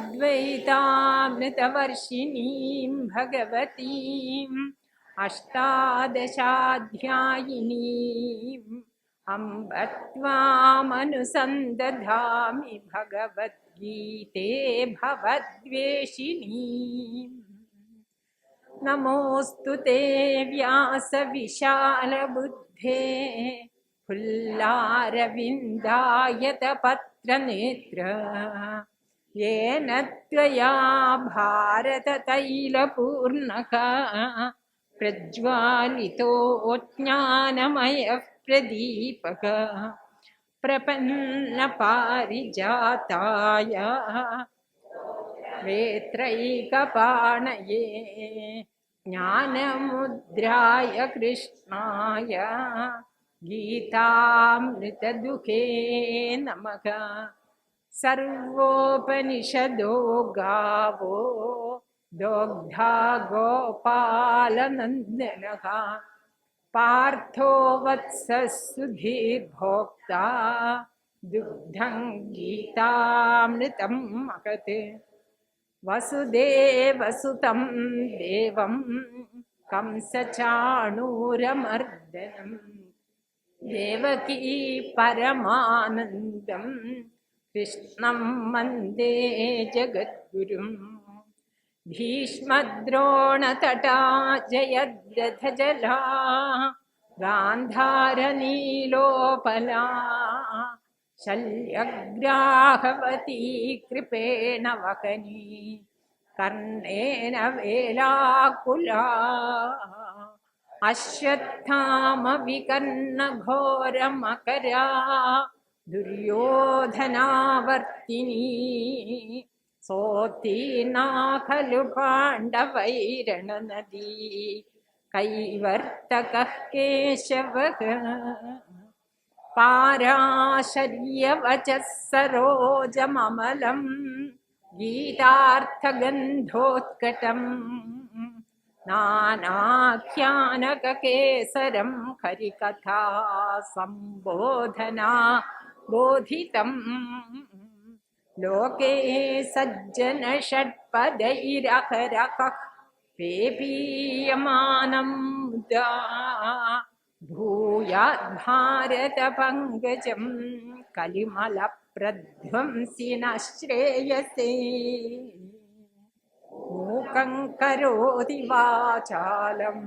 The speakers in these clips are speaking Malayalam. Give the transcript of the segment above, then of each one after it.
अद्वैतामृतवर्षिणीं भगवतीम् अष्टादशाध्यायिनीम् अम्ब त्वामनुसन्दधामि भगवद्गीते भवद्वेषिणीम्। नमोऽस्तु ते व्यासविशालबुद्धे फुल्लारविन्दायतपत्रनेत्र येन त्वया भारततैलपूर्णः प्रज्वालितो ज्ञानमयः प्रदीपः प्रपन्नपारिजाताय वेत्रैकपाणये ज्ञानमुद्राय कृष्णाय गीतामृतदुहे नमः। सर्वोपनिषदो गावो दोग्धा गोपालनन्दनः पार्थो वत्सः सुधीर्भोक्ता दुग्धं गीतामृतं महत्। वसुदेवसुतं देवं कंसचाणूरमर्दनं देवकी परमानन्दं कृष्णं वन्दे जगद्गुरुं। भीष्मद्रोणतटा जयद्रथजला गान्धारनीलोपला शल्यग्राहवती कृपेण वहनी कर्णेन वेलाकुला अश्वत्थामविकर्णघोरमकरा दुर्योधनावर्तिनी सोत्तीर्णा खलु पाण्डवैरणनदी कैवर्तकः केशवः पाराशर्यवचः सरोजममलं गीतार्थगन्धोत्कटं नानाख्यानककेसरं हरिकथा सम्बोधना बोधितं लोके सज्जनषट्पदैरहरहः पेपीयमानं मुदा भूयाद्भारतपङ्कजं कलिमलप्रध्वंसिन श्रेयसे। मूकं करोति वाचालं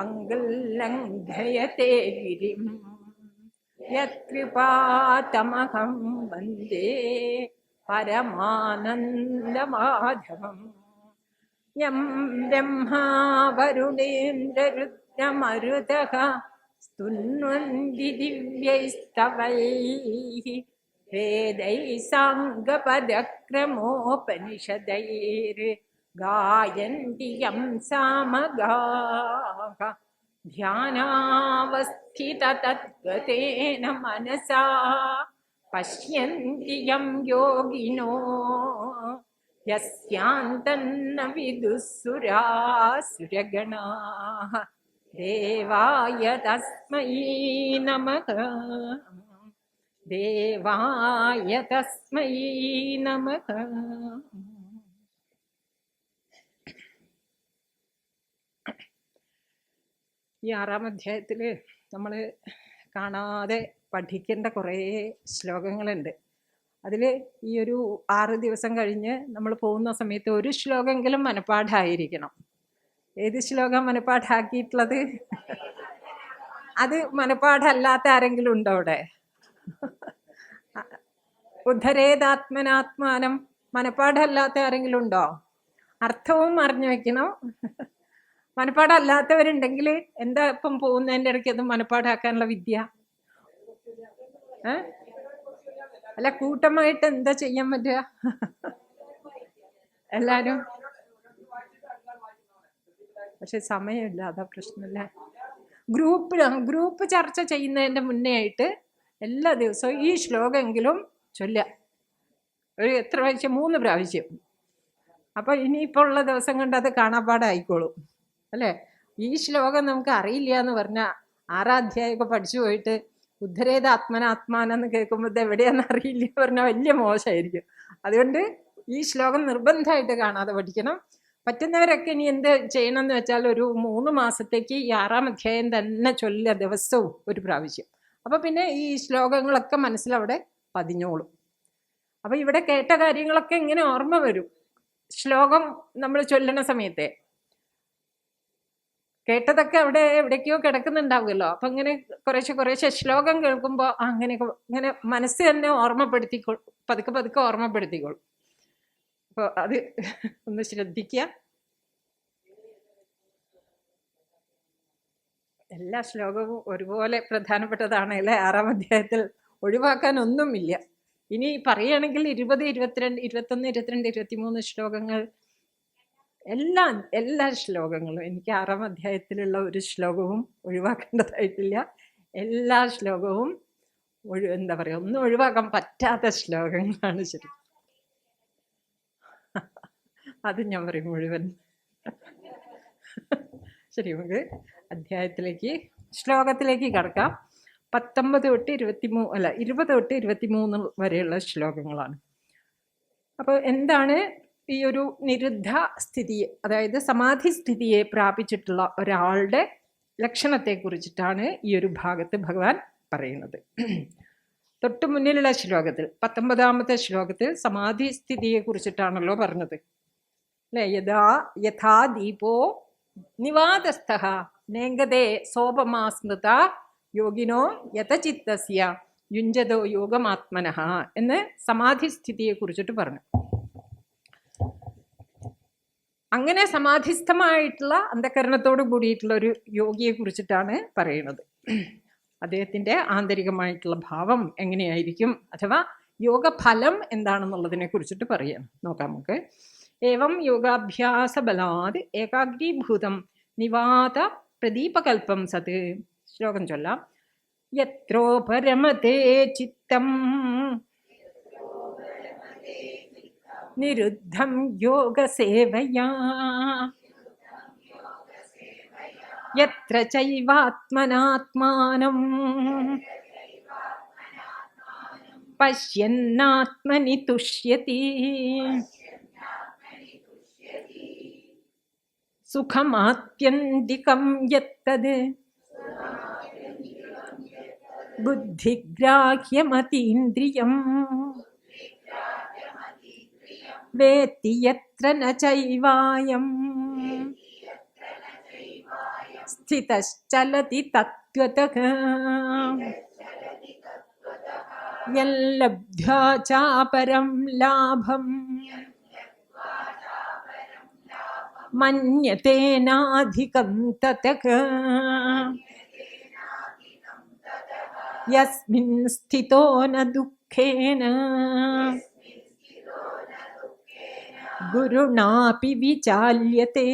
अङ्गुल्लङ्घयते गिरिं यत्कृपातमहं वन्दे परमानन्दमाधवम्। यं ब्रह्मा वरुणेन्द्ररुद्रमरुतः स्तुन्वन्ति दिव्यैस्तवैः वेदैः साङ्गपदक्रमोपनिषदैर्गायन्ति यं सामगाः ध्यानावस्थिततद्गतेन मनसा पश्यन्ति यं योगिनो यस्यान्तन्न विदुःसुरासुरगणाः। देवाय तस्मै नमः देवाय तस्मै नमः। ഈ 6-ാം അധ്യായത്തിൽ നമ്മൾ കാണാതെ പഠിക്കേണ്ട കുറേ ശ്ലോകങ്ങളുണ്ട്. അതിൽ ഈ ഒരു 6 ദിവസം കഴിഞ്ഞ് നമ്മൾ പോകുന്ന സമയത്ത് ഒരു ശ്ലോകമെങ്കിലും മനപ്പാഠമായിരിക്കണം. ഏത് ശ്ലോകം മനപ്പാഠാക്കിയിട്ടുള്ളത്? അത് മനപ്പാഠമല്ലാത്ത ആരെങ്കിലും ഉണ്ടോ അവിടെ? ഉദ്ധരേതാത്മനാത്മാനം മനപ്പാഠമല്ലാത്ത ആരെങ്കിലും ഉണ്ടോ? അർത്ഥവും അറിഞ്ഞു വെക്കണം. മനപ്പാഠമല്ലാത്തവരുണ്ടെങ്കിൽ എന്താ ഇപ്പം പോകുന്നതിൻ്റെ ഇടയ്ക്ക് അത് മനപ്പാഠാക്കാനുള്ള വിദ്യ? അല്ല, കൂട്ടമായിട്ട് എന്താ ചെയ്യാൻ പറ്റുക? എല്ലാരും പക്ഷെ സമയമില്ല, അതാ പ്രശ്നമില്ല. ഗ്രൂപ്പ് ചർച്ച ചെയ്യുന്നതിൻ്റെ മുന്നേ ആയിട്ട് എല്ലാ ദിവസവും ഈ ശ്ലോകമെങ്കിലും ചൊല്ലുക. ഒരു എത്ര പ്രാവശ്യം? 3 പ്രാവശ്യം. അപ്പോൾ ഇനിയിപ്പോൾ ഉള്ള ദിവസം കൊണ്ട് അത് കാണാപ്പാടായിക്കോളും അല്ലേ? ഈ ശ്ലോകം നമുക്ക് അറിയില്ല എന്ന് പറഞ്ഞാൽ 6-ാം അധ്യായമൊക്കെ പഠിച്ചു പോയിട്ട് ഉദ്ധരേത് ആത്മനാത്മാനെന്ന് കേൾക്കുമ്പോൾ ഇത് എവിടെയാണെന്ന് അറിയില്ല പറഞ്ഞാൽ വലിയ മോശമായിരിക്കും. അതുകൊണ്ട് ഈ ശ്ലോകം നിർബന്ധമായിട്ട് കാണാതെ പഠിക്കണം. പറ്റുന്നവരൊക്കെ ഇനി എന്ത് ചെയ്യണം എന്ന് വെച്ചാൽ ഒരു 3 മാസത്തേക്ക് ഈ 6-ാം അധ്യായം തന്നെ ചൊല്ലുക, ദിവസവും ഒരു പ്രാവശ്യം. അപ്പൊ പിന്നെ ഈ ശ്ലോകങ്ങളൊക്കെ മനസ്സിലവിടെ പതിഞ്ഞോളും. അപ്പൊ ഇവിടെ കേട്ട കാര്യങ്ങളൊക്കെ ഇങ്ങനെ ഓർമ്മ വരും. ശ്ലോകം നമ്മൾ ചൊല്ലണ സമയത്തെ കേട്ടതൊക്കെ അവിടെ എവിടേക്കോ കിടക്കുന്നുണ്ടാവുമല്ലോ. അപ്പൊ ഇങ്ങനെ കുറേശ്ശെ ശ്ലോകം കേൾക്കുമ്പോൾ അങ്ങനെ ഇങ്ങനെ മനസ്സ് തന്നെ ഓർമ്മപ്പെടുത്തിക്കോളും, പതുക്കെ പതുക്കെ ഓർമ്മപ്പെടുത്തിക്കോളും. അപ്പോൾ അത് ഒന്ന് ശ്രദ്ധിക്കുക. എല്ലാ ശ്ലോകവും ഒരുപോലെ പ്രധാനപ്പെട്ടതാണ് അല്ലേ? 6-ാം അധ്യായത്തിൽ ഒഴിവാക്കാൻ ഒന്നുമില്ല. ഇനി പറയുകയാണെങ്കിൽ 20, 22, 21, 22, 23 ശ്ലോകങ്ങൾ, എല്ലാ ശ്ലോകങ്ങളും, എനിക്ക് 6-ാം അധ്യായത്തിലുള്ള ഒരു ശ്ലോകവും ഒഴിവാക്കേണ്ടതായിട്ടില്ല. എല്ലാ ശ്ലോകവും എന്താ പറയുക, ഒന്നും ഒഴിവാക്കാൻ പറ്റാത്ത ശ്ലോകങ്ങളാണ്. ശരി, അത് ഞാൻ പറയും മുഴുവൻ. ശരി, നമുക്ക് ശ്ലോകത്തിലേക്ക് കടക്കാം. 19 തൊട്ട് 20 തൊട്ട് 23 വരെയുള്ള ശ്ലോകങ്ങളാണ്. അപ്പോൾ എന്താണ് ഈ ഒരു നിരുദ്ധ സ്ഥിതിയെ, അതായത് സമാധി സ്ഥിതിയെ പ്രാപിച്ചിട്ടുള്ള ഒരാളുടെ ലക്ഷണത്തെ കുറിച്ചിട്ടാണ് ഈ ഒരു ഭാഗത്ത് ഭഗവാൻ പറയുന്നത്. തൊട്ടു മുന്നിലുള്ള ശ്ലോകത്തിൽ 19-ാമത്തെ ശ്ലോകത്തിൽ സമാധി സ്ഥിതിയെ കുറിച്ചിട്ടാണല്ലോ പറഞ്ഞത് അല്ലെ? യഥാ ദീപോ നിവാതസ്ഥഃ നേംഗതേ സോപമാസ്മൃത യോഗിനോ യതചിത്തസ്യ യുഞ്ജതോ യോഗമാത്മനഃ എന്ന് സമാധി സ്ഥിതിയെ കുറിച്ചിട്ട് പറഞ്ഞു. അങ്ങനെ സമാധിസ്ഥമായിട്ടുള്ള അന്ധകരണത്തോട് കൂടിയിട്ടുള്ള ഒരു യോഗിയെ കുറിച്ചിട്ടാണ് പറയുന്നത്. അദ്ദേഹത്തിൻ്റെ ആന്തരികമായിട്ടുള്ള ഭാവം എങ്ങനെയായിരിക്കും, അഥവാ യോഗഫലം എന്താണെന്നുള്ളതിനെ കുറിച്ചിട്ട് പറയാം. നോക്കാം നമുക്ക്. ഏവം യോഗാഭ്യാസ ബലാത് ഏകാഗ്രീഭൂതം നിവാത പ്രദീപകൽപ്പം സത്. ശ്ലോകം ചൊല്ലാം. യത്രോ പരമതേ ചിത്തം നിരുദ്ധം യോഗസേവയാ യത്ര ചൈവാത്മനാത്മാനം പശ്യന്നാത്മനി തുഷ്യതി സുഖമാത്യന്തികം യത്തത് ബുദ്ധിഗ്രാഹ്യമതീന്ദ്രിയം വേത്തി യത്ര ന ചൈവായം സ്ഥിതശ്ചലതി തത്വതഃ യല്ലബ്ധ്വാ ചാപരം ലാഭം മന്യതേനാധികം തതഃ യസ്മിൻ സ്ഥിതോ ന ദുഃഖേന ഗുരുണാപി വിചാല്യത്തെ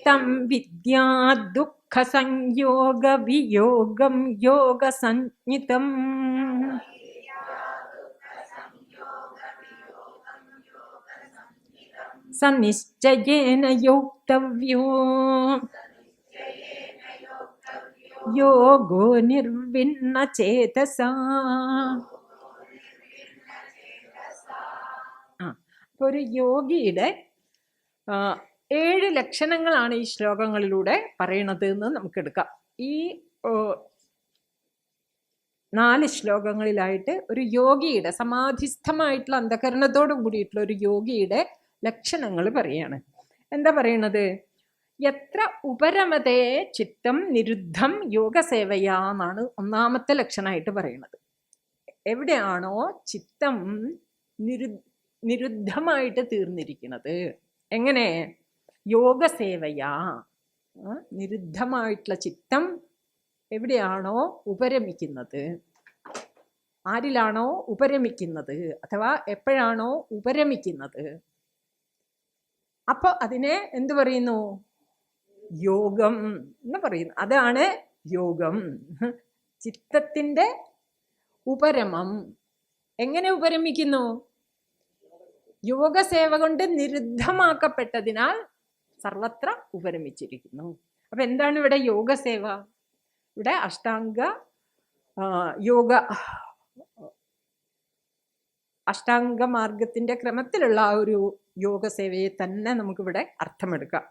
തം വിദ്യാത് ദുഃഖസംയോഗ വിയോഗം യോഗസഞ്ജ്ഞിതം സനിശ്ചയേന യോക്തവ്യോ യോഗോ നിർവിണ്ണ ചേതസാ. ഒരു യോഗിയുടെ 7 ലക്ഷണങ്ങളാണ് ഈ ശ്ലോകങ്ങളിലൂടെ പറയണത് എന്ന് നമുക്കെടുക്കാം. ഈ 4 ശ്ലോകങ്ങളിലായിട്ട് ഒരു യോഗിയുടെ, സമാധിസ്ഥമായിട്ടുള്ള അന്ധകരണത്തോടു കൂടിയിട്ടുള്ള ഒരു യോഗിയുടെ ലക്ഷണങ്ങൾ പറയാണ്. എന്താ പറയണത്? എത്ര ഉപരമതേ ചിത്തം നിരുദ്ധം യോഗസേവയാ എന്നാണ് 1-ാമത്തെ ലക്ഷണമായിട്ട് പറയുന്നത്. എവിടെയാണോ ചിത്തം നിരുദ്ധമായിട്ട് തീർന്നിരിക്കുന്നത്, എങ്ങനെ? യോഗസേവയാ. നിരുദ്ധമായിട്ടുള്ള ചിത്തം എവിടെയാണോ ഉപരമിക്കുന്നത്, ആരിലാണോ ഉപരമിക്കുന്നത്, അഥവാ എപ്പോഴാണോ ഉപരമിക്കുന്നത്, അപ്പൊ അതിനെ എന്തു പറയുന്നു? യോഗം എന്ന് പറയുന്നു. അതാണ് യോഗം. ചിത്തത്തിന്റെ ഉപരമം. എങ്ങനെ ഉപരമിക്കുന്നു? യോഗസേവ കൊണ്ട് നിരുദ്ധമാക്കപ്പെട്ടതിനാൽ സർവത്ര ഉപരമിച്ചിരിക്കുന്നു. അപ്പൊ എന്താണ് ഇവിടെ യോഗസേവ? ഇവിടെ അഷ്ടാംഗ യോഗ അഷ്ടാംഗ മാർഗത്തിൻ്റെ ക്രമത്തിലുള്ള ആ ഒരു യോഗസേവയെ തന്നെ നമുക്കിവിടെ അർത്ഥമെടുക്കാം.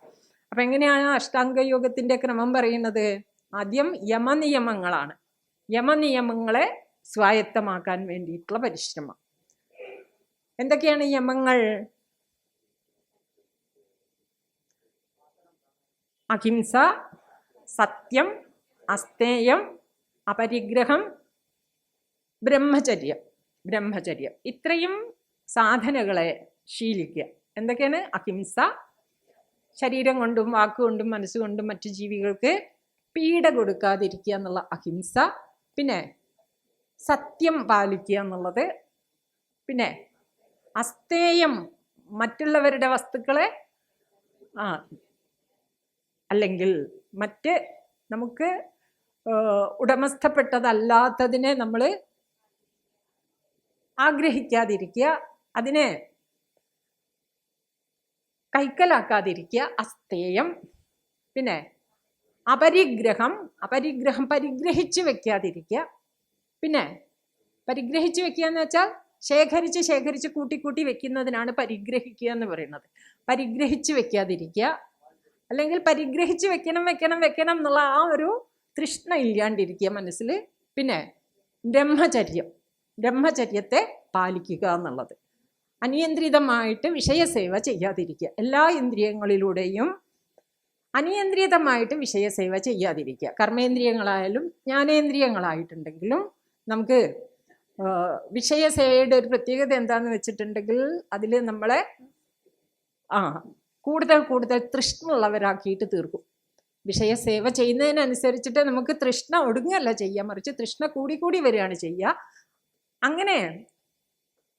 അപ്പം എങ്ങനെയാണ് അഷ്ടാംഗ യോഗത്തിൻ്റെ ക്രമം പറയുന്നത്? ആദ്യം യമനിയമങ്ങളാണ്. യമനിയമങ്ങളെ സ്വായത്തമാക്കാൻ വേണ്ടിയിട്ടുള്ള പരിശ്രമം. എന്തൊക്കെയാണ് യമങ്ങൾ? അഹിംസ, സത്യം, അസ്തേയം, അപരിഗ്രഹം, ബ്രഹ്മചര്യം. ഇത്രയും സാധനകളെ ശീലിക്കുക. എന്തൊക്കെയാണ്? അഹിംസ, ശരീരം കൊണ്ടും വാക്കുകൊണ്ടും മനസ്സുകൊണ്ടും മറ്റു ജീവികൾക്ക് പീഡ കൊടുക്കാതിരിക്കുക എന്നുള്ള അഹിംസ. പിന്നെ സത്യം പാലിക്കുക എന്നുള്ളത്. പിന്നെ അസ്തേയം, മറ്റുള്ളവരുടെ വസ്തുക്കളെ അല്ലെങ്കിൽ മറ്റ് നമുക്ക് ഉടമസ്ഥപ്പെട്ടതല്ലാത്തതിനെ നമ്മൾ ആഗ്രഹിക്കാതിരിക്കുക, അതിനെ കൈക്കലാക്കാതിരിക്കുക, അസ്തേയം. പിന്നെ അപരിഗ്രഹം, പരിഗ്രഹിച്ച് വെക്കാതിരിക്കുക. പിന്നെ പരിഗ്രഹിച്ച് വെക്കുക എന്ന് വെച്ചാൽ ശേഖരിച്ച് കൂട്ടി വെക്കുന്നതിനാണ് പരിഗ്രഹിക്കുക എന്ന് പറയുന്നത്. പരിഗ്രഹിച്ച് വെക്കാതിരിക്കുക, അല്ലെങ്കിൽ പരിഗ്രഹിച്ച് വെക്കണം എന്നുള്ള ആ ഒരു തൃഷ്ണ ഇല്ലാണ്ടിരിക്കുക മനസ്സിൽ. പിന്നെ ബ്രഹ്മചര്യത്തെ പാലിക്കുക എന്നുള്ളത്. അനിയന്ത്രിതമായിട്ട് വിഷയസേവ ചെയ്യാതിരിക്കുക. എല്ലാ ഇന്ദ്രിയങ്ങളിലൂടെയും അനിയന്ത്രിതമായിട്ട് വിഷയസേവ ചെയ്യാതിരിക്കുക. കർമ്മേന്ദ്രിയങ്ങളായാലും ജ്ഞാനേന്ദ്രിയങ്ങളായിട്ടുണ്ടെങ്കിലും നമുക്ക് വിഷയസേവയുടെ ഒരു പ്രത്യേകത എന്താണെന്ന് വെച്ചിട്ടുണ്ടെങ്കിൽ അതിൽ നമ്മളെ കൂടുതൽ തൃഷ്ണുള്ളവരാക്കിയിട്ട് തീർക്കും. വിഷയസേവ ചെയ്യുന്നതിനനുസരിച്ചിട്ട് നമുക്ക് തൃഷ്ണ ഒടുങ്ങല്ല ചെയ്യുക, മറിച്ച് തൃഷ്ണ കൂടി വരികയാണ് ചെയ്യുക. അങ്ങനെ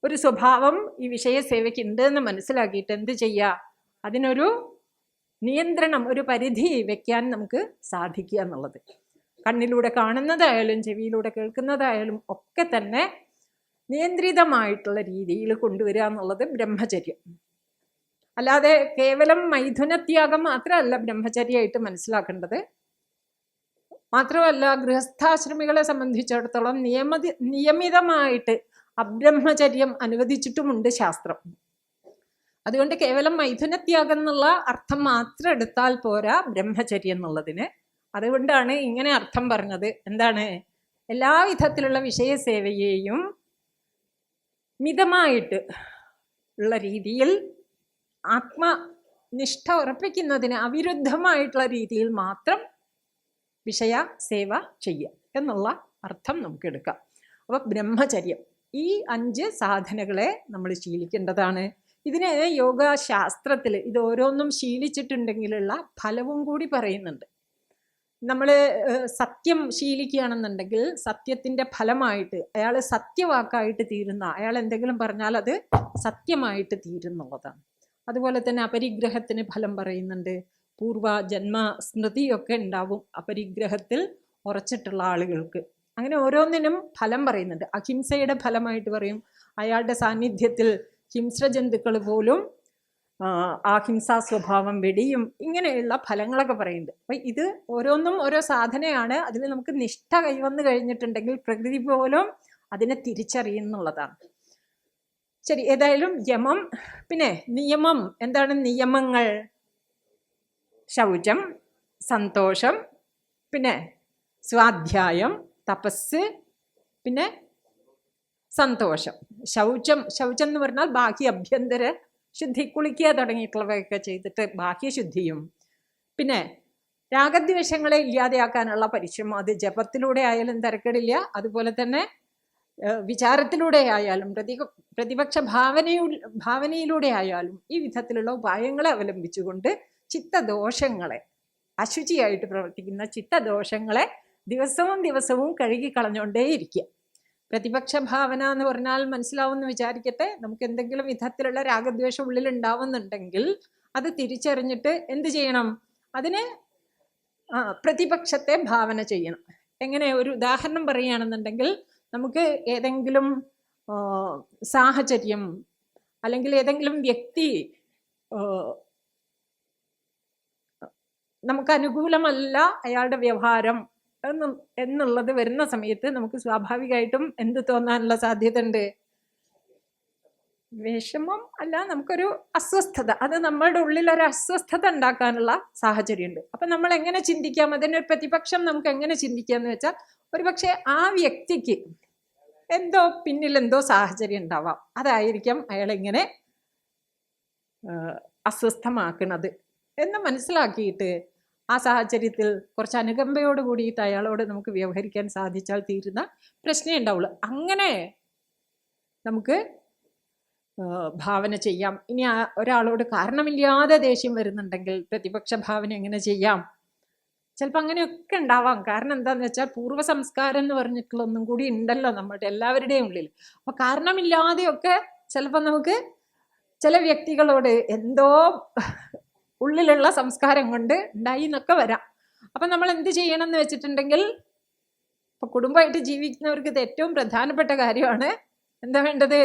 ഒരു സ്വഭാവം ഈ വിഷയസേവയ്ക്ക് ഉണ്ട് എന്ന് മനസ്സിലാക്കിയിട്ട് എന്ത് ചെയ്യുക? അതിനൊരു നിയന്ത്രണം, ഒരു പരിധി വെക്കാൻ നമുക്ക് സാധിക്കുക എന്നുള്ളത്. കണ്ണിലൂടെ കാണുന്നതായാലും ചെവിയിലൂടെ കേൾക്കുന്നതായാലും ഒക്കെ തന്നെ നിയന്ത്രിതമായിട്ടുള്ള രീതിയിൽ കൊണ്ടുവരിക എന്നുള്ളത് ബ്രഹ്മചര്യം. അല്ലാതെ കേവലം മൈഥുനത്യാഗം മാത്രമല്ല ബ്രഹ്മചര്യമായിട്ട് മനസ്സിലാക്കേണ്ടത്. മാത്രമല്ല ഗൃഹസ്ഥാശ്രമികളെ സംബന്ധിച്ചിടത്തോളം നിയമിതമായിട്ട് അബ്രഹ്മചര്യം അനുവദിച്ചിട്ടുമുണ്ട് ശാസ്ത്രം. അതുകൊണ്ട് കേവലം മൈഥുനത്യാഗം എന്നുള്ള അർത്ഥം മാത്രം എടുത്താൽ പോരാ ബ്രഹ്മചര്യം എന്നുള്ളതിന്. അതുകൊണ്ടാണ് ഇങ്ങനെ അർത്ഥം പറഞ്ഞത്. എന്താണ്? എല്ലാവിധത്തിലുള്ള വിഷയസേവയെയും മിതമായിട്ട് ഉള്ള രീതിയിൽ ആത്മനിഷ്ഠ ഉറപ്പിക്കുന്നതിന് അവിരുദ്ധമായിട്ടുള്ള രീതിയിൽ മാത്രം വിഷയ സേവ ചെയ്യുക എന്നുള്ള അർത്ഥം നമുക്ക് എടുക്കാം. അപ്പോൾ ബ്രഹ്മചര്യം, ഈ 5 സാധനകളെ നമ്മൾ ശീലിക്കേണ്ടതാണ്. ഇതിന് യോഗശാസ്ത്രത്തിൽ ഇത് ഓരോന്നും ശീലിച്ചിട്ടുണ്ടെങ്കിലുള്ള ഫലവും കൂടി പറയുന്നുണ്ട്. നമ്മൾ സത്യം ശീലിക്കുകയാണെന്നുണ്ടെങ്കിൽ സത്യത്തിൻ്റെ ഫലമായിട്ട് അയാൾ സത്യവാക്കായിട്ട് തീരുന്ന, അയാൾ എന്തെങ്കിലും പറഞ്ഞാൽ അത് സത്യമായിട്ട് തീരുന്നുള്ളതാണ്. അതുപോലെ തന്നെ അപരിഗ്രഹത്തിന് ഫലം പറയുന്നുണ്ട്. പൂർവ ജന്മ സ്മൃതിയൊക്കെ ഉണ്ടാവും അപരിഗ്രഹത്തിൽ ഉറച്ചിട്ടുള്ള ആളുകൾക്ക്. അങ്ങനെ ഓരോന്നിനും ഫലം പറയുന്നുണ്ട്. അഹിംസയുടെ ഫലമായിട്ട് പറയും, അയാളുടെ സാന്നിധ്യത്തിൽ ഹിംസ്രജന്തുക്കൾ പോലും ആ ഹിംസാ സ്വഭാവം വെടിയും. ഇങ്ങനെയുള്ള ഫലങ്ങളൊക്കെ പറയുന്നുണ്ട്. അപ്പം ഇത് ഓരോന്നും ഓരോ സാധനയാണ്. അതിൽ നമുക്ക് നിഷ്ഠ കൈവന്ന് കഴിഞ്ഞിട്ടുണ്ടെങ്കിൽ പ്രകൃതി പോലും അതിനെ തിരിച്ചറിയുന്നുള്ളതാണ്. ശരി, ഏതായാലും യമം. പിന്നെ നിയമം. എന്താണ് നിയമങ്ങൾ? ശൗചം, സന്തോഷം, പിന്നെ സ്വാധ്യായം, തപസ്, പിന്നെ സന്തോഷം. ശൗചം എന്ന് പറഞ്ഞാൽ ബാഹ്യ അഭ്യന്തര ശുദ്ധി, കുളിക്കുക തുടങ്ങിയിട്ടുള്ളവയൊക്കെ ചെയ്തിട്ട് ബാഹ്യശുദ്ധിയും. പിന്നെ രാഗദ്വേഷങ്ങളെ ഇല്ലാതെയാക്കാനുള്ള പരിശ്രമം. അത് ജപത്തിലൂടെ ആയാലും തിരക്കേടില്ല, അതുപോലെ തന്നെ വിചാരത്തിലൂടെ ആയാലും പ്രതിപക്ഷ ഭാവനയിലൂടെ ആയാലും ഈ വിധത്തിലുള്ള ഉപായങ്ങളെ അവലംബിച്ചുകൊണ്ട് ചിത്തദോഷങ്ങളെ, അശുചിയായിട്ട് പ്രവർത്തിക്കുന്ന ചിത്തദോഷങ്ങളെ ദിവസവും കഴുകിക്കളഞ്ഞുകൊണ്ടേയിരിക്കുക. പ്രതിപക്ഷ ഭാവന എന്ന് പറഞ്ഞാൽ മനസ്സിലാവുമെന്ന് വിചാരിക്കട്ടെ. നമുക്ക് എന്തെങ്കിലും വിധത്തിലുള്ള രാഗദ്വേഷം ഉള്ളിൽ ഉണ്ടാവുന്നുണ്ടെങ്കിൽ അത് തിരിച്ചറിഞ്ഞിട്ട് എന്ത് ചെയ്യണം? അതിന് പ്രതിപക്ഷത്തെ ഭാവന ചെയ്യണം. എങ്ങനെ? ഒരു ഉദാഹരണം പറയുകയാണെന്നുണ്ടെങ്കിൽ, നമുക്ക് ഏതെങ്കിലും സാഹചര്യം അല്ലെങ്കിൽ ഏതെങ്കിലും വ്യക്തി നമുക്ക് അനുകൂലമല്ല, അയാളുടെ വ്യവഹാരം എന്നുള്ളത് വരുന്ന സമയത്ത് നമുക്ക് സ്വാഭാവികമായിട്ടും എന്ത് തോന്നാനുള്ള സാധ്യത ഉണ്ട്? വിഷമം അല്ല, നമുക്കൊരു അസ്വസ്ഥത, അത് നമ്മളുടെ ഉള്ളിൽ ഒരു അസ്വസ്ഥത ഉണ്ടാക്കാനുള്ള സാഹചര്യമുണ്ട്. അപ്പം നമ്മൾ എങ്ങനെ ചിന്തിക്കാം, അതിനൊരു പ്രതിപക്ഷം നമുക്ക് എങ്ങനെ ചിന്തിക്കാന്ന് വെച്ചാൽ, ഒരുപക്ഷെ ആ വ്യക്തിക്ക് പിന്നിൽ എന്തോ സാഹചര്യം ഉണ്ടാവാം, അതായിരിക്കാം അയാളെങ്ങനെ അസ്വസ്ഥമാക്കുന്നത് എന്ന് മനസ്സിലാക്കിയിട്ട് ആ സാഹചര്യത്തിൽ കുറച്ച് അനുകമ്പയോട് കൂടിയിട്ട് അയാളോട് നമുക്ക് വ്യവഹരിക്കാൻ സാധിച്ചാൽ തീരുന്ന പ്രശ്നമേ ഉണ്ടാവുള്ളൂ. അങ്ങനെ നമുക്ക് ഭാവന ചെയ്യാം. ഇനി ഒരാളോട് കാരണമില്ലാതെ ദേഷ്യം വരുന്നുണ്ടെങ്കിൽ പ്രതിപക്ഷ ഭാവന എങ്ങനെ ചെയ്യാം? ചിലപ്പോൾ അങ്ങനെയൊക്കെ ഉണ്ടാവാം. കാരണം എന്താണെന്ന് വെച്ചാൽ പൂർവ്വ സംസ്കാരം എന്ന് പറഞ്ഞിട്ടുള്ള ഒന്നും കൂടി ഉണ്ടല്ലോ നമ്മുടെ എല്ലാവരുടെയും ഉള്ളിൽ. അപ്പോൾ കാരണമില്ലാതെയൊക്കെ ചിലപ്പോൾ നമുക്ക് ചില വ്യക്തികളോട് എന്തോ ഉള്ളിലുള്ള സംസ്കാരം കൊണ്ട് ഉണ്ടായി എന്നൊക്കെ വരാം. അപ്പം നമ്മൾ എന്ത് ചെയ്യണം എന്ന് വെച്ചിട്ടുണ്ടെങ്കിൽ, ഇപ്പോൾ കുടുംബമായിട്ട് ജീവിക്കുന്നവർക്ക് ഇത് ഏറ്റവും പ്രധാനപ്പെട്ട കാര്യമാണ്. എന്താ വേണ്ടത്?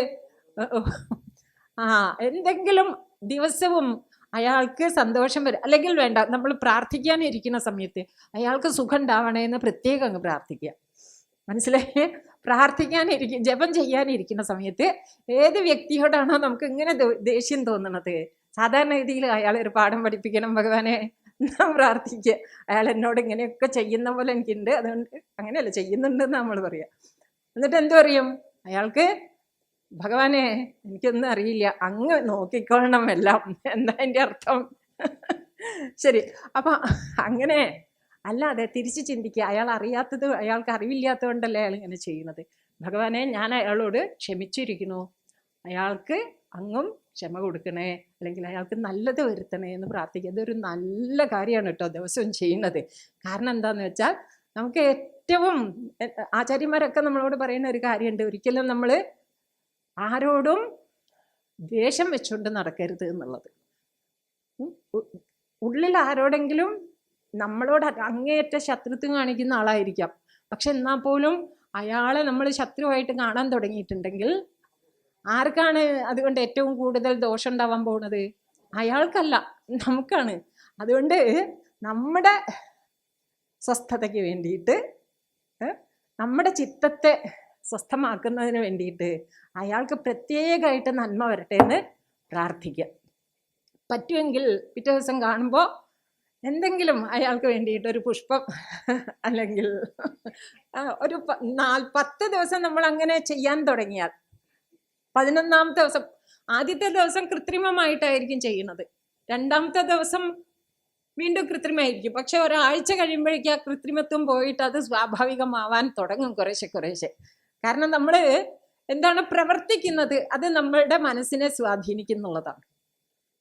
എന്തെങ്കിലും ദിവസവും അയാൾക്ക് സന്തോഷം വരും, അല്ലെങ്കിൽ വേണ്ട, നമ്മൾ പ്രാർത്ഥിക്കാനിരിക്കുന്ന സമയത്ത് അയാൾക്ക് സുഖം ഉണ്ടാവണേ എന്ന് പ്രത്യേകം അങ്ങ് പ്രാർത്ഥിക്കുക. മനസ്സിലായേ? പ്രാർത്ഥിക്കാനിരിക്കും, ജപം ചെയ്യാനിരിക്കുന്ന സമയത്ത് ഏത് വ്യക്തിയോടാണോ നമുക്ക് ഇങ്ങനെ ദേഷ്യം തോന്നണത്, സാധാരണ രീതിയിൽ അയാൾ ഒരു പാഠം പഠിപ്പിക്കണം ഭഗവാനെ, നാം പ്രാർത്ഥിക്കുക. അയാൾ എന്നോട് ഇങ്ങനെയൊക്കെ ചെയ്യുന്ന പോലെ എനിക്കുണ്ട്, അതുകൊണ്ട് അങ്ങനെയല്ല ചെയ്യുന്നുണ്ടെന്ന് നമ്മൾ പറയാം. എന്നിട്ട് എന്തു പറയും അയാൾക്ക്? ഭഗവാനെ എനിക്കൊന്നും അറിയില്ല, അങ്ങ് നോക്കിക്കൊള്ളണം എല്ലാം. എന്താ എൻ്റെ അർത്ഥം? ശരി. അപ്പം അങ്ങനെ അല്ലാതെ തിരിച്ച് ചിന്തിക്കുക, അയാൾ അറിയാത്തത്, അയാൾക്ക് അറിവില്ലാത്തതുകൊണ്ടല്ലേ അയാൾ ഇങ്ങനെ ചെയ്യുന്നത്. ഭഗവാനെ ഞാൻ അയാളോട് ക്ഷമിച്ചിരിക്കുന്നു, അയാൾക്ക് അങ്ങും ക്ഷമ കൊടുക്കണേ, അല്ലെങ്കിൽ അയാൾക്ക് നല്ലത് വരുത്തണേ എന്ന് പ്രാർത്ഥിക്കുക. ഇതൊരു നല്ല കാര്യമാണ് കേട്ടോ ദിവസവും ചെയ്യുന്നത്. കാരണം എന്താണെന്ന് വെച്ചാൽ, നമുക്ക് ഏറ്റവും ആചാര്യന്മാരൊക്കെ നമ്മളോട് പറയുന്ന ഒരു കാര്യമുണ്ട്, ഒരിക്കലും നമ്മൾ ആരോടും ദ്വേഷം വെച്ചുകൊണ്ട് നടക്കരുത് എന്നുള്ളത്. ഉള്ളിൽ ആരോടെങ്കിലും നമ്മളോട് അങ്ങേയറ്റ ശത്രുത്വം കാണിക്കുന്ന ആളായിരിക്കാം, പക്ഷെ എന്നാൽ പോലും അയാളെ നമ്മൾ ശത്രുവായിട്ട് കാണാൻ തുടങ്ങിയിട്ടുണ്ടെങ്കിൽ ആർക്കാണ് അതുകൊണ്ട് ഏറ്റവും കൂടുതൽ ദോഷം ഉണ്ടാവാൻ പോകുന്നത്? അയാൾക്കല്ല, നമുക്കാണ്. അതുകൊണ്ട് നമ്മുടെ സ്വസ്ഥതയ്ക്ക് വേണ്ടിയിട്ട്, നമ്മുടെ ചിത്തത്തെ സ്വസ്ഥമാക്കുന്നതിന് വേണ്ടിയിട്ട് അയാൾക്ക് പ്രത്യേകമായിട്ട് നന്മ വരട്ടെ എന്ന് പ്രാർത്ഥിക്കുക. പറ്റുമെങ്കിൽ പിറ്റേ ദിവസം കാണുമ്പോൾ എന്തെങ്കിലും അയാൾക്ക് വേണ്ടിയിട്ട് ഒരു പുഷ്പം, അല്ലെങ്കിൽ ഒരു 10 ദിവസം നമ്മൾ അങ്ങനെ ചെയ്യാൻ തുടങ്ങിയാൽ 11ാമത്തെ ദിവസം, ആദ്യത്തെ ദിവസം കൃത്രിമമായിട്ടായിരിക്കും ചെയ്യുന്നത്, 2ാമത്തെ ദിവസം വീണ്ടും കൃത്രിമമായിരിക്കും. പക്ഷെ ഒരാഴ്ച കഴിയുമ്പോഴേക്കും ആ കൃത്രിമത്വം പോയിട്ട് അത് സ്വാഭാവികമാവാൻ തുടങ്ങും കുറേശ്ശെ. കാരണം നമ്മൾ എന്താണ് പ്രവർത്തിക്കുന്നത്, അത് നമ്മളുടെ മനസ്സിനെ സ്വാധീനിക്കുന്നുള്ളതാണ്.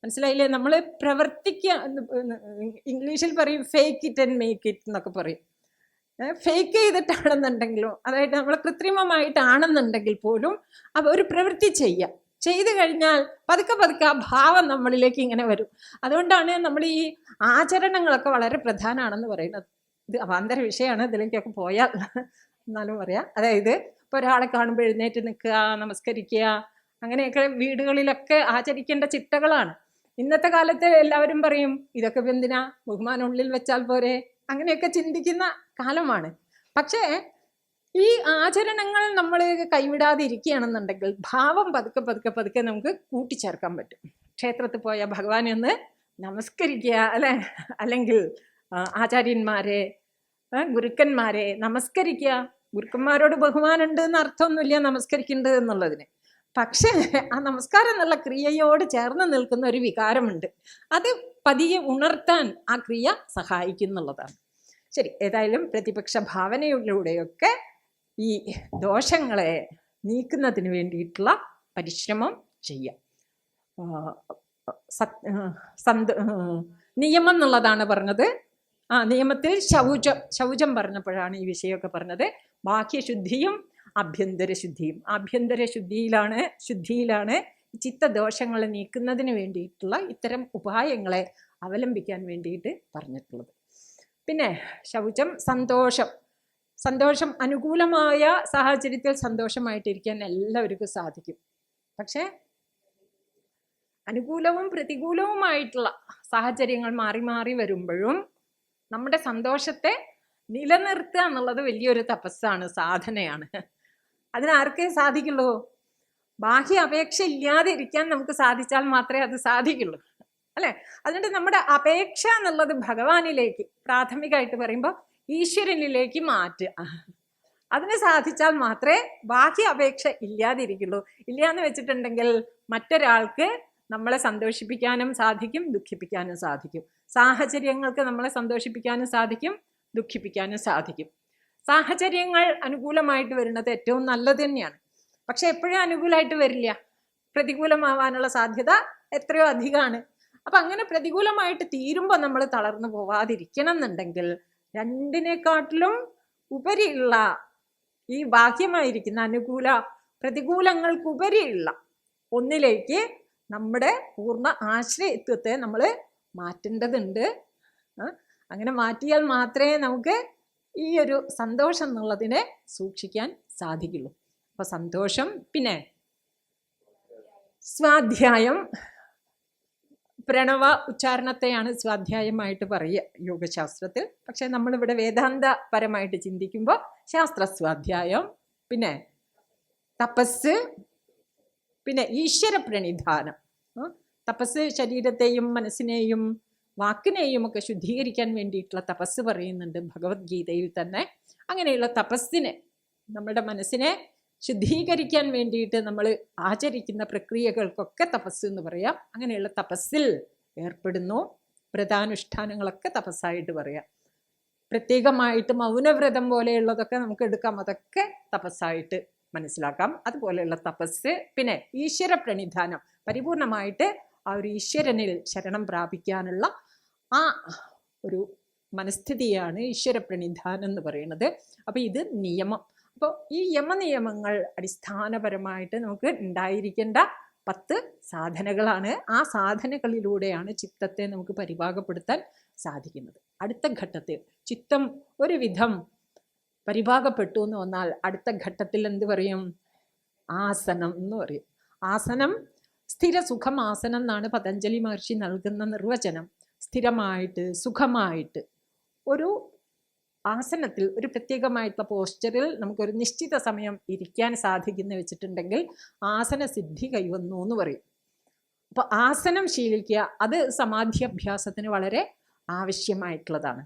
മനസ്സിലായില്ലേ? നമ്മൾ പ്രവർത്തിക്കുക, ഇംഗ്ലീഷിൽ പറയും fake it and make it എന്നൊക്കെ പറയും. ഫേക്ക് ചെയ്തിട്ടാണെന്നുണ്ടെങ്കിലും, അതായത് നമ്മൾ കൃത്രിമമായിട്ടാണെന്നുണ്ടെങ്കിൽ പോലും ഒരു പ്രവൃത്തി ചെയ്തു കഴിഞ്ഞാൽ പതുക്കെ ആ ഭാവം നമ്മളിലേക്ക് ഇങ്ങനെ വരും. അതുകൊണ്ടാണ് നമ്മൾ ഈ ആചരണങ്ങളൊക്കെ വളരെ പ്രധാനമാണെന്ന് പറയുന്നത്. ഇത് അവാന്തര വിഷയമാണ്, ഇതിലേക്കൊക്കെ പോയാൽ എന്നാലും പറയാം. അതായത് ഇപ്പോൾ ഒരാളെ കാണുമ്പോൾ എഴുന്നേറ്റ് നിൽക്കുക, നമസ്കരിക്കുക, അങ്ങനെയൊക്കെ വീടുകളിലൊക്കെ ആചരിക്കേണ്ട ചിട്ടകളാണ്. ഇന്നത്തെ കാലത്ത് എല്ലാവരും പറയും ഇതൊക്കെ എന്തിനാ, ബഹുമാനം ഉള്ളിൽ വെച്ചാൽ പോരെ, അങ്ങനെയൊക്കെ ചിന്തിക്കുന്ന കാലമാണ്. പക്ഷേ ഈ ആചരണങ്ങൾ നമ്മൾ കൈവിടാതെ ഇരിക്കുകയാണെന്നുണ്ടെങ്കിൽ ഭാവം പതുക്കെ നമുക്ക് കൂട്ടിച്ചേർക്കാൻ പറ്റും. ക്ഷേത്രത്തിൽ പോയാൽ ഭഗവാനെ ഒന്ന് നമസ്കരിക്കുക, അല്ലെങ്കിൽ ആചാര്യന്മാരെ, ഗുരുക്കന്മാരെ നമസ്കരിക്കുക. ഗുരുക്കന്മാരോട് ബഹുമാനമുണ്ട് എന്ന് അർത്ഥമൊന്നുമില്ല നമസ്കരിക്കുന്നുണ്ട് എന്നുള്ളതിന്. പക്ഷേ ആ നമസ്കാരം എന്നുള്ള ക്രിയയോട് ചേർന്ന് നിൽക്കുന്ന ഒരു വികാരമുണ്ട്, അത് പതിയെ ഉണർത്താൻ ആ ക്രിയ സഹായിക്കുന്നുള്ളതാണ്. ശരി, ഏതായാലും പ്രതിപക്ഷ ഭാവനയിലൂടെയൊക്കെ ഈ ദോഷങ്ങളെ നീക്കുന്നതിന് വേണ്ടിയിട്ടുള്ള പരിശ്രമം ചെയ്യാം. നിയമം എന്നുള്ളതാണ് പറഞ്ഞത്. നിയമത്തിൽ ശൗചം പറഞ്ഞപ്പോഴാണ് ഈ വിഷയമൊക്കെ പറഞ്ഞത്. ബാഹ്യശുദ്ധിയും ആഭ്യന്തര ശുദ്ധിയും. ആഭ്യന്തര ശുദ്ധിയിലാണ് ചിത്തദോഷങ്ങളെ നീക്കുന്നതിന് വേണ്ടിയിട്ടുള്ള ഇത്തരം ഉപായങ്ങളെ അവലംബിക്കാൻ വേണ്ടിയിട്ട് പറഞ്ഞിട്ടുള്ളത്. പിന്നെ ശൗചം, സന്തോഷം, അനുകൂലമായ സാഹചര്യത്തിൽ സന്തോഷമായിട്ടിരിക്കാൻ എല്ലാവർക്കും സാധിക്കും. പക്ഷേ അനുകൂലവും പ്രതികൂലവുമായിട്ടുള്ള സാഹചര്യങ്ങൾ മാറി മാറി വരുമ്പോഴും നമ്മുടെ സന്തോഷത്തെ നിലനിർത്തുക എന്നുള്ളത് വലിയൊരു തപസ്സാണ്, സാധനയാണ്. അതിനാർക്കേ സാധിക്കുള്ളൂ? ബാഹ്യ അപേക്ഷ ഇല്ലാതെ ഇരിക്കാൻ നമുക്ക് സാധിച്ചാൽ മാത്രമേ അത് സാധിക്കുള്ളൂ, അല്ലെ? അതുകൊണ്ട് നമ്മുടെ അപേക്ഷ എന്നുള്ളത് ഭഗവാനിലേക്ക്, പ്രാഥമികമായിട്ട് പറയുമ്പോൾ ഈശ്വരനിലേക്ക് മാറ്റുക. അതിന് സാധിച്ചാൽ മാത്രമേ ബാഹ്യ അപേക്ഷ ഇല്ലാതിരിക്കുള്ളൂ. ഇല്ലയെന്ന് വെച്ചിട്ടുണ്ടെങ്കിൽ മറ്റൊരാൾക്ക് നമ്മളെ സന്തോഷിപ്പിക്കാനും സാധിക്കും, ദുഃഖിപ്പിക്കാനും സാധിക്കും. സാഹചര്യങ്ങൾക്ക് നമ്മളെ സന്തോഷിപ്പിക്കാനും സാധിക്കും, ദുഃഖിപ്പിക്കാനും സാധിക്കും. സാഹചര്യങ്ങൾ അനുകൂലമായിട്ട് വരുന്നത് ഏറ്റവും നല്ലത് തന്നെയാണ്. പക്ഷെ എപ്പോഴും അനുകൂലമായിട്ട് വരില്ല, പ്രതികൂലമാവാനുള്ള സാധ്യത എത്രയോ അധികമാണ്. അപ്പം അങ്ങനെ പ്രതികൂലമായിട്ട് തീരുമ്പോൾ നമ്മൾ തളർന്നു പോവാതിരിക്കണം എന്നുണ്ടെങ്കിൽ രണ്ടിനെക്കാട്ടിലും ഉപരിയുള്ള ഈ ബാഹ്യമായിരിക്കുന്ന പ്രതികൂലങ്ങൾക്കുപരിയുള്ള ഒന്നിലേക്ക് നമ്മുടെ പൂർണ്ണ ആശ്രയത്വത്തെ നമ്മൾ മാറ്റേണ്ടതുണ്ട്. അങ്ങനെ മാറ്റിയാൽ മാത്രമേ നമുക്ക് ഈ ഒരു സന്തോഷം എന്നുള്ളതിനെ സൂക്ഷിക്കാൻ സാധിക്കുള്ളൂ. അപ്പൊ സന്തോഷം. പിന്നെ സ്വാധ്യായം, പ്രണവ ഉച്ചാരണത്തെയാണ് സ്വാധ്യായമായിട്ട് പറയുക യോഗശാസ്ത്രത്തിൽ. പക്ഷെ നമ്മളിവിടെ വേദാന്തപരമായിട്ട് ചിന്തിക്കുമ്പോൾ ശാസ്ത്രസ്വാധ്യായം, പിന്നെ തപസ്, പിന്നെ ഈശ്വര പ്രണിധാനം. തപസ് ശരീരത്തെയും മനസ്സിനെയും വാക്കിനെയും ഒക്കെ ശുദ്ധീകരിക്കാൻ വേണ്ടിയിട്ടുള്ള തപസ് പറയുന്നുണ്ട് ഭഗവത്ഗീതയിൽ തന്നെ. അങ്ങനെയുള്ള തപസ്സിനെ, നമ്മുടെ മനസ്സിനെ ശുദ്ധീകരിക്കാൻ വേണ്ടിയിട്ട് നമ്മൾ ആചരിക്കുന്ന പ്രക്രിയകൾക്കൊക്കെ തപസ് എന്ന് പറയാം. അങ്ങനെയുള്ള തപസ്സിൽ ഏർപ്പെടുന്നു. വ്രതാനുഷ്ഠാനങ്ങളൊക്കെ തപസ്സായിട്ട് പറയാം. പ്രത്യേകമായിട്ട് മൗനവ്രതം പോലെയുള്ളതൊക്കെ നമുക്ക് എടുക്കാം, അതൊക്കെ തപസ്സായിട്ട് മനസ്സിലാക്കാം. അതുപോലെയുള്ള തപസ്. പിന്നെ ഈശ്വര പ്രണിധാനം, പരിപൂർണമായിട്ട് ആ ഒരു ഈശ്വരനിൽ ശരണം പ്രാപിക്കാനുള്ള ആ ഒരു മനസ്ഥിതിയാണ് ഈശ്വര പ്രണിധാനം എന്ന് പറയുന്നത്. അപ്പം ഇത് നിയമം. അപ്പോൾ ഈ യമനിയമങ്ങൾ അടിസ്ഥാനപരമായിട്ട് നമുക്ക് ഉണ്ടായിരിക്കേണ്ട 10 സാധനകളാണ്. ആ സാധനകളിലൂടെയാണ് ചിത്തത്തെ നമുക്ക് പരിഭാഗപ്പെടുത്താൻ സാധിക്കുന്നത്. അടുത്ത ഘട്ടത്തിൽ ചിത്തം ഒരുവിധം പരിഭാഗപ്പെട്ടു എന്ന് വന്നാൽ അടുത്ത ഘട്ടത്തിൽ എന്ത് പറയും? ആസനം എന്ന് പറയും. ആസനം സ്ഥിരസുഖം ആസനം എന്നാണ് പതഞ്ജലി മഹർഷി നൽകുന്ന നിർവചനം. സ്ഥിരമായിട്ട് സുഖമായിട്ട് ഒരു ആസനത്തിൽ, ഒരു പ്രത്യേകമായിട്ടുള്ള പോസ്ചറിൽ നമുക്കൊരു നിശ്ചിത സമയം ഇരിക്കാൻ സാധിക്കുന്ന വെച്ചിട്ടുണ്ടെങ്കിൽ ആസനസിദ്ധി കൈവന്നു എന്ന് പറയും. അപ്പോൾ ആസനം ശീലിക്കുക, അത് സമാധി അഭ്യാസത്തിന് വളരെ ആവശ്യമായിട്ടുള്ളതാണ്.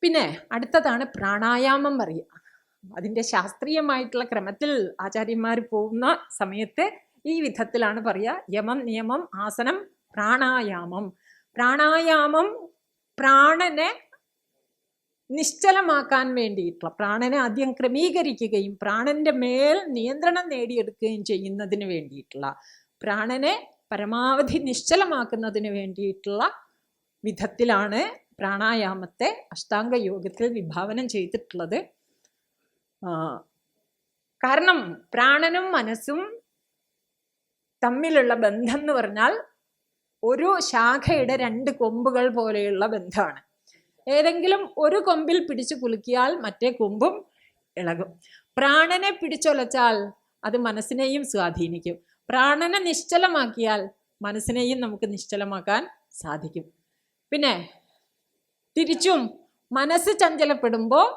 പിന്നെ അടുത്തതാണ് പ്രാണായാമം പറയുക. അതിൻ്റെ ശാസ്ത്രീയമായിട്ടുള്ള ക്രമത്തിൽ ആചാര്യന്മാർ പോകുന്ന സമയത്ത് ഈ വിധത്തിലാണ് പറയുക: യമം, നിയമം, ആസനം, പ്രാണായാമം. പ്രാണായാമം പ്രാണനെ നിശ്ചലമാക്കാൻ വേണ്ടിയിട്ടുള്ള, പ്രാണനെ ആദ്യം ക്രമീകരിക്കുകയും പ്രാണന്റെ മേൽ നിയന്ത്രണം നേടിയെടുക്കുകയും ചെയ്യുന്നതിന് വേണ്ടിയിട്ടുള്ള, പ്രാണനെ പരമാവധി നിശ്ചലമാക്കുന്നതിന് വേണ്ടിയിട്ടുള്ള വിധത്തിലാണ് പ്രാണായാമത്തെ അഷ്ടാംഗ യോഗത്തിൽ വിഭാവനം ചെയ്തിട്ടുള്ളത്. കാരണം പ്രാണനും മനസ്സും തമ്മിലുള്ള ബന്ധം എന്ന് പറഞ്ഞാൽ ഒരു ശാഖയുടെ 2 കൊമ്പുകൾ പോലെയുള്ള ബന്ധമാണ്. ഏതെങ്കിലും ഒരു കൊമ്പിൽ പിടിച്ചു കുലുക്കിയാൽ മറ്റേ കൊമ്പും ഇളകും. പ്രാണനെ പിടിച്ചൊലച്ചാൽ അത് മനസ്സിനെയും സ്വാധീനിക്കും. പ്രാണനെ നിശ്ചലമാക്കിയാൽ മനസ്സിനെയും നമുക്ക് നിശ്ചലമാക്കാൻ സാധിക്കും. പിന്നെ തിരിച്ചും മനസ്സ് ചഞ്ചലപ്പെടുമ്പോൾ,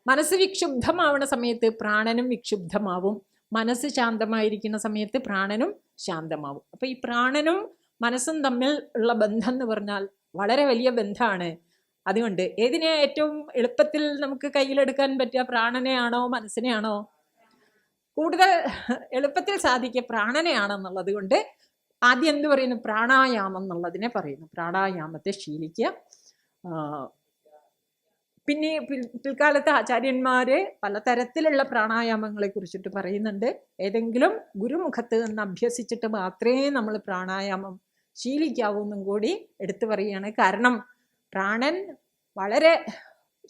മനസ്സ് വിക്ഷുബ്ധമാവുന്ന സമയത്ത് പ്രാണനും വിക്ഷുബ്ധമാവും. മനസ്സ് ശാന്തമായിരിക്കുന്ന സമയത്ത് പ്രാണനും ശാന്തമാവും. അപ്പൊ ഈ പ്രാണനും മനസ്സും തമ്മിൽ ഉള്ള ബന്ധം എന്ന് പറഞ്ഞാൽ വളരെ വലിയ ബന്ധമാണ്. അതുകൊണ്ട് ഏതിനെ ഏറ്റവും എളുപ്പത്തിൽ നമുക്ക് കയ്യിലെടുക്കാൻ പറ്റുക? പ്രാണനെയാണോ മനസ്സിനെയാണോ? കൂടുതൽ എളുപ്പത്തിൽ സാധിക്കുക പ്രാണനെയാണെന്നുള്ളത് കൊണ്ട് ആദ്യം എന്ത് പറയുന്നു? പ്രാണായാമം എന്നുള്ളതിനെ പറയുന്നു. പ്രാണായാമത്തെ ശീലിക്കുക. പിന്നെ പിൽക്കാലത്ത് ആചാര്യന്മാര് പലതരത്തിലുള്ള പ്രാണായാമങ്ങളെ കുറിച്ചിട്ട് പറയുന്നുണ്ട്. ഏതെങ്കിലും ഗുരുമുഖത്ത് നിന്ന് അഭ്യസിച്ചിട്ട് മാത്രമേ നമ്മൾ പ്രാണായാമം ശീലിക്കാവൂ എന്നും കൂടി എടുത്തു പറയുകയാണ്. കാരണം പ്രാണൻ വളരെ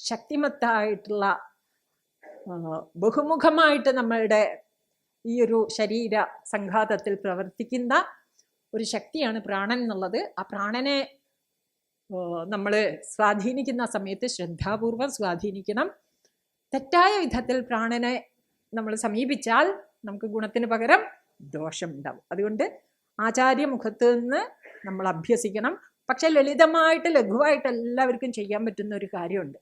ശക്തിമത്തായിട്ടുള്ള, ബഹുമുഖമായിട്ട് നമ്മളുടെ ഈ ഒരു ശരീര സംഘാതത്തിൽ പ്രവർത്തിക്കുന്ന ഒരു ശക്തിയാണ് പ്രാണൻ എന്നുള്ളത്. ആ പ്രാണനെ നമ്മൾ സ്വാധീനിക്കുന്ന സമയത്ത് ശ്രദ്ധാപൂർവം സ്വാധീനിക്കണം. തെറ്റായ വിധത്തിൽ പ്രാണനെ നമ്മൾ സമീപിച്ചാൽ നമുക്ക് ഗുണത്തിന് പകരം ദോഷം ഉണ്ടാവും. അതുകൊണ്ട് ആചാര്യമുഖത്ത് നിന്ന് നമ്മൾ അഭ്യസിക്കണം. പക്ഷെ ലളിതമായിട്ട് ലഘുവായിട്ട് എല്ലാവർക്കും ചെയ്യാൻ പറ്റുന്ന ഒരു കാര്യമുണ്ട്.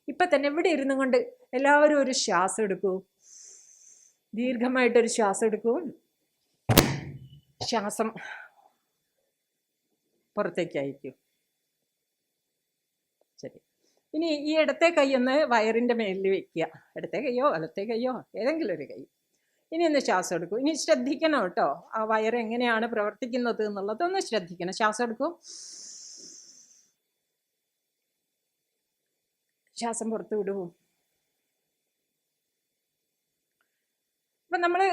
ഇപ്പം തന്നെ ഇവിടെ ഇരുന്നു കൊണ്ട് എല്ലാവരും ഒരു ശ്വാസം എടുക്കൂ, ദീർഘമായിട്ടൊരു ശ്വാസം എടുക്കും, ശ്വാസം പുറത്തേക്ക് അയക്കും. ശരി. ഇനി ഈ ഇടത്തെ കൈ ഒന്ന് വയറിൻ്റെ മേലിൽ വെക്കുക. ഇടത്തെ കൈയോ വലത്തെ കൈയോ ഏതെങ്കിലും ഒരു കൈ. ഇനി ഒന്ന് ശ്വാസം എടുക്കും. ഇനി ശ്രദ്ധിക്കണം കേട്ടോ, ആ വയർ എങ്ങനെയാണ് പ്രവർത്തിക്കുന്നത് എന്നുള്ളതൊന്ന് ശ്രദ്ധിക്കണം. ശ്വാസം എടുക്കും, ശ്വാസം പുറത്ത് വിടും. അപ്പം നമ്മുടെ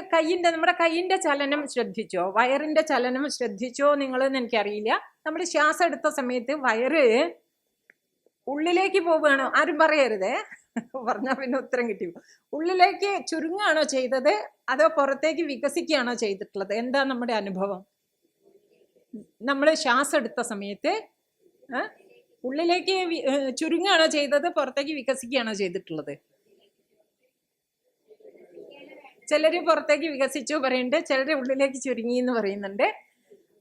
കൈയിൻ്റെ ചലനം ശ്രദ്ധിച്ചോ, വയറിൻ്റെ ചലനം ശ്രദ്ധിച്ചോ നിങ്ങളെന്ന് എനിക്കറിയില്ല. നമ്മൾ ശ്വാസം എടുത്ത സമയത്ത് വയറ് ഉള്ളിലേക്ക് പോവുകയാണോ? ആരും പറയരുതേ, പറഞ്ഞാൽ പിന്നെ ഉത്തരം കിട്ടി. ഉള്ളിലേക്ക് ചുരുങ്ങാണോ ചെയ്തത് അതോ പുറത്തേക്ക് വികസിക്കുകയാണോ ചെയ്തിട്ടുള്ളത്? എന്താ നമ്മുടെ അനുഭവം? നമ്മൾ ശ്വാസം എടുത്ത സമയത്ത് ഉള്ളിലേക്ക് ചുരുങ്ങാണോ ചെയ്തത്, പുറത്തേക്ക് വികസിക്കുകയാണോ ചെയ്തിട്ടുള്ളത്? ചിലർ പുറത്തേക്ക് വികസിച്ചു പറയുന്നുണ്ട്, ചിലർ ഉള്ളിലേക്ക് ചുരുങ്ങി എന്ന് പറയുന്നുണ്ട്.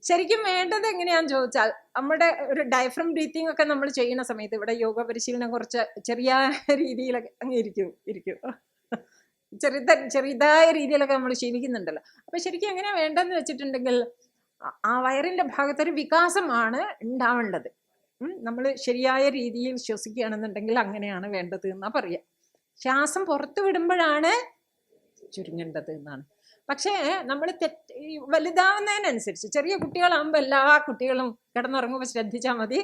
ശരിക്കും വേണ്ടത് എങ്ങനെയാണെന്ന് ചോദിച്ചാൽ, നമ്മുടെ ഒരു ഡയഫ്രം ബ്രീത്തിങ് ഒക്കെ നമ്മൾ ചെയ്യുന്ന സമയത്ത്, ഇവിടെ യോഗ പരിശീലനം കുറച്ച് ചെറിയ രീതിയിലൊക്കെ അങ്ങ് ഇരിക്കും ചെറിയതായ രീതിയിലൊക്കെ നമ്മൾ ശീലിക്കുന്നുണ്ടല്ലോ. അപ്പം ശരിക്കും എങ്ങനെയാണ് വേണ്ടതെന്ന് വെച്ചിട്ടുണ്ടെങ്കിൽ, ആ വയറിൻ്റെ ഭാഗത്തൊരു വികാസമാണ് ഉണ്ടാവേണ്ടത്. നമ്മൾ ശരിയായ രീതിയിൽ ശ്വസിക്കുകയാണെന്നുണ്ടെങ്കിൽ അങ്ങനെയാണ് വേണ്ടത് എന്നാണ് പറയുക. ശ്വാസം പുറത്ത് വിടുമ്പോഴാണ് ചുരുങ്ങേണ്ടത് എന്നാണ്. പക്ഷേ നമ്മൾ വലുതാവുന്നതിനനുസരിച്ച്, ചെറിയ കുട്ടികളാകുമ്പോൾ എല്ലാ കുട്ടികളും കിടന്നുറങ്ങുമ്പോൾ ശ്രദ്ധിച്ചാൽ മതി,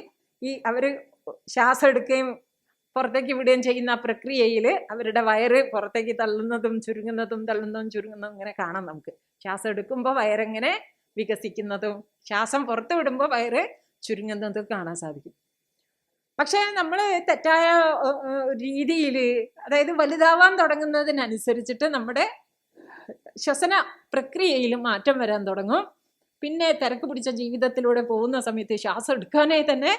അവർ ശ്വാസം എടുക്കുകയും പുറത്തേക്ക് വിടുകയും ചെയ്യുന്ന ആ പ്രക്രിയയിൽ അവരുടെ വയറ് പുറത്തേക്ക് തള്ളുന്നതും ചുരുങ്ങുന്നതും ഇങ്ങനെ കാണാം നമുക്ക്. ശ്വാസം എടുക്കുമ്പോൾ വയറെങ്ങനെ വികസിക്കുന്നതും ശ്വാസം പുറത്ത് വിടുമ്പോൾ വയറ് ചുരുങ്ങുന്നതും കാണാൻ സാധിക്കും. പക്ഷേ നമ്മൾ തെറ്റായ രീതിയിൽ, അതായത് വലുതാവാൻ തുടങ്ങുന്നതിനനുസരിച്ചിട്ട് നമ്മുടെ ശ്വസന പ്രക്രിയയിൽ മാറ്റം വരാൻ തുടങ്ങും. പിന്നെ തിരക്ക് പിടിച്ച ജീവിതത്തിലൂടെ പോകുന്ന സമയത്ത് ശ്വാസം എടുക്കാനായി തന്നെ